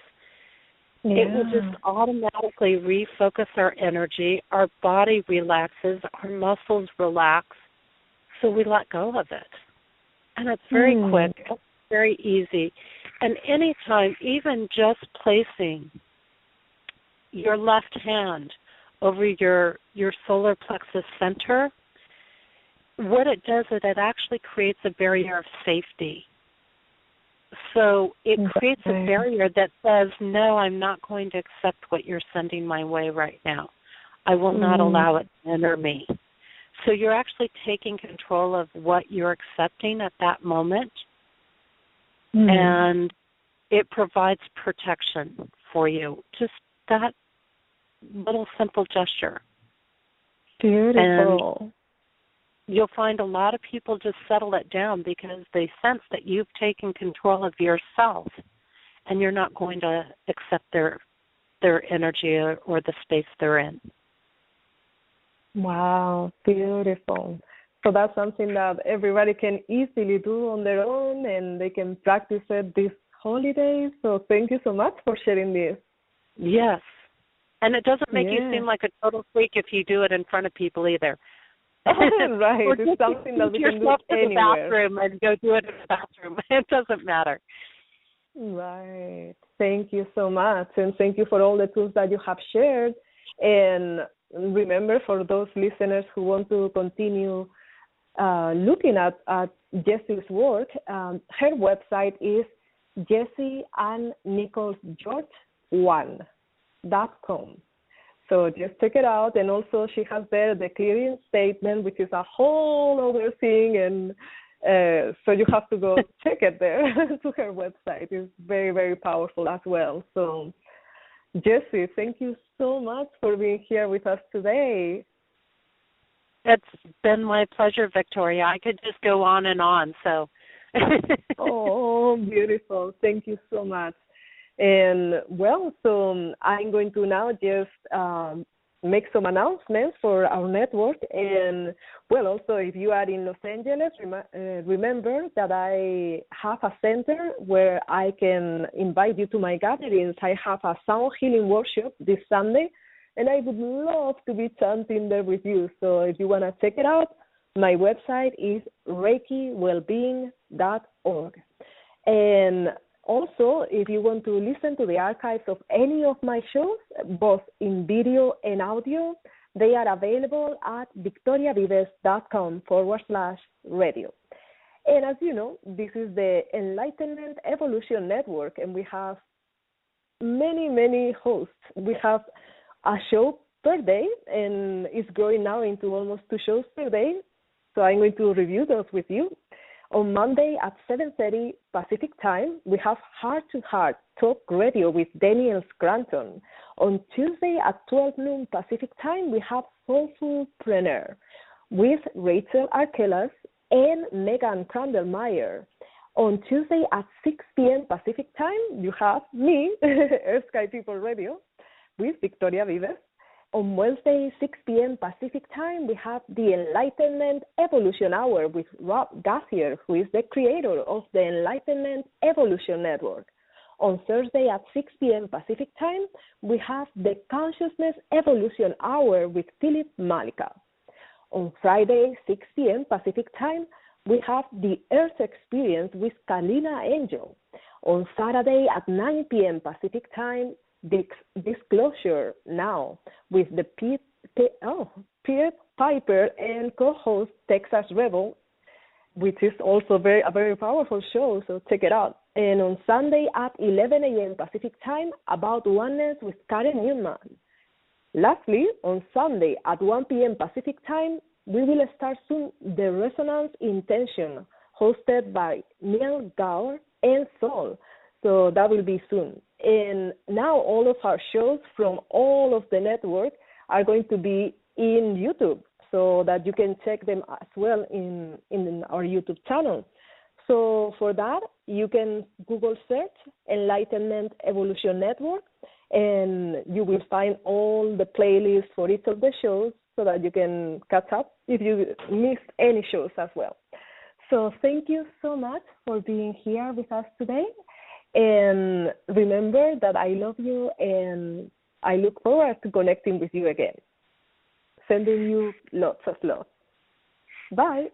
it will just automatically refocus our energy. Our body relaxes, our muscles relax, so we let go of it. And it's very quick, it's very easy. And anytime, even just placing your left hand over your solar plexus center, what it does is it actually creates a barrier of safety. So it creates a barrier that says, no, I'm not going to accept what you're sending my way right now. I will not allow it to enter me. So you're actually taking control of what you're accepting at that moment, and it provides protection for you. Just that little simple gesture. Beautiful. And you'll find a lot of people just settle it down because they sense that you've taken control of yourself, and you're not going to accept their energy or the space they're in. Wow, beautiful. So that's something that everybody can easily do on their own, and they can practice it this holiday. So thank you so much for sharing this. Yes. And it doesn't make you seem like a total freak if you do it in front of people either. Right. It's something that we can do anywhere. The bathroom and go do it in the bathroom. It doesn't matter. Right. Thank you so much. And thank you for all the tools that you have shared. And remember, for those listeners who want to continue looking at Jessie's work, her website is JessieAnnNicholsGeorge1.com. So just check it out. And also she has there the clearing statement, which is a whole other thing. And so you have to go check it there to her website. It's very, very powerful as well. So Jessie, thank you so much for being here with us today. It's been my pleasure, Victoria. I could just go on and on. So. Oh, beautiful. Thank you so much. And well, so I'm going to now just make some announcements for our network. And well, also if you are in Los Angeles, remember that I have a center where I can invite you to my gatherings. I have a sound healing workshop this Sunday, and I would love to be chanting there with you. So if you want to check it out, my website is reikiwellbeing.org. And also, if you want to listen to the archives of any of my shows, both in video and audio, they are available at victoriavives.com/radio. And as you know, this is the Enlightenment Evolution Network, and we have many, many hosts. We have a show per day, and it's growing now into almost 2 shows per day. So I'm going to review those with you. On Monday at 7:30 Pacific Time, we have Heart to Heart Talk Radio with Daniel Scranton. On Tuesday at 12 noon Pacific Time, we have Soulfulpreneur with Rachel Arkelas and Megan Crandall-Meyer. On Tuesday at 6 p.m. Pacific Time, you have me, Earth Sky People Radio, with Victoria Vives. On Wednesday, 6 p.m. Pacific Time, we have the Enlightenment Evolution Hour with Rob Gassier, who is the creator of the Enlightenment Evolution Network. On Thursday at 6 p.m. Pacific Time, we have the Consciousness Evolution Hour with Philip Malika. On Friday, 6 p.m. Pacific Time, we have the Earth Experience with Kalina Angel. On Saturday at 9 p.m. Pacific Time, Disclosure Now with the Piet Piper and co-host Texas Rebel, which is also a very powerful show, so check it out. And on Sunday at 11 a.m. Pacific Time, About Oneness with Karen Newman. Lastly, on Sunday at 1 p.m. Pacific Time, we will start soon the Resonance Intention, hosted by Neil Gaur and Sol. So that will be soon. And now all of our shows from all of the network are going to be in YouTube, so that you can check them as well in our YouTube channel. So for that, you can Google search Enlightenment Evolution Network, and you will find all the playlists for each of the shows so that you can catch up if you missed any shows as well. So thank you so much for being here with us today. And remember that I love you, and I look forward to connecting with you again. Sending you lots of love. Bye.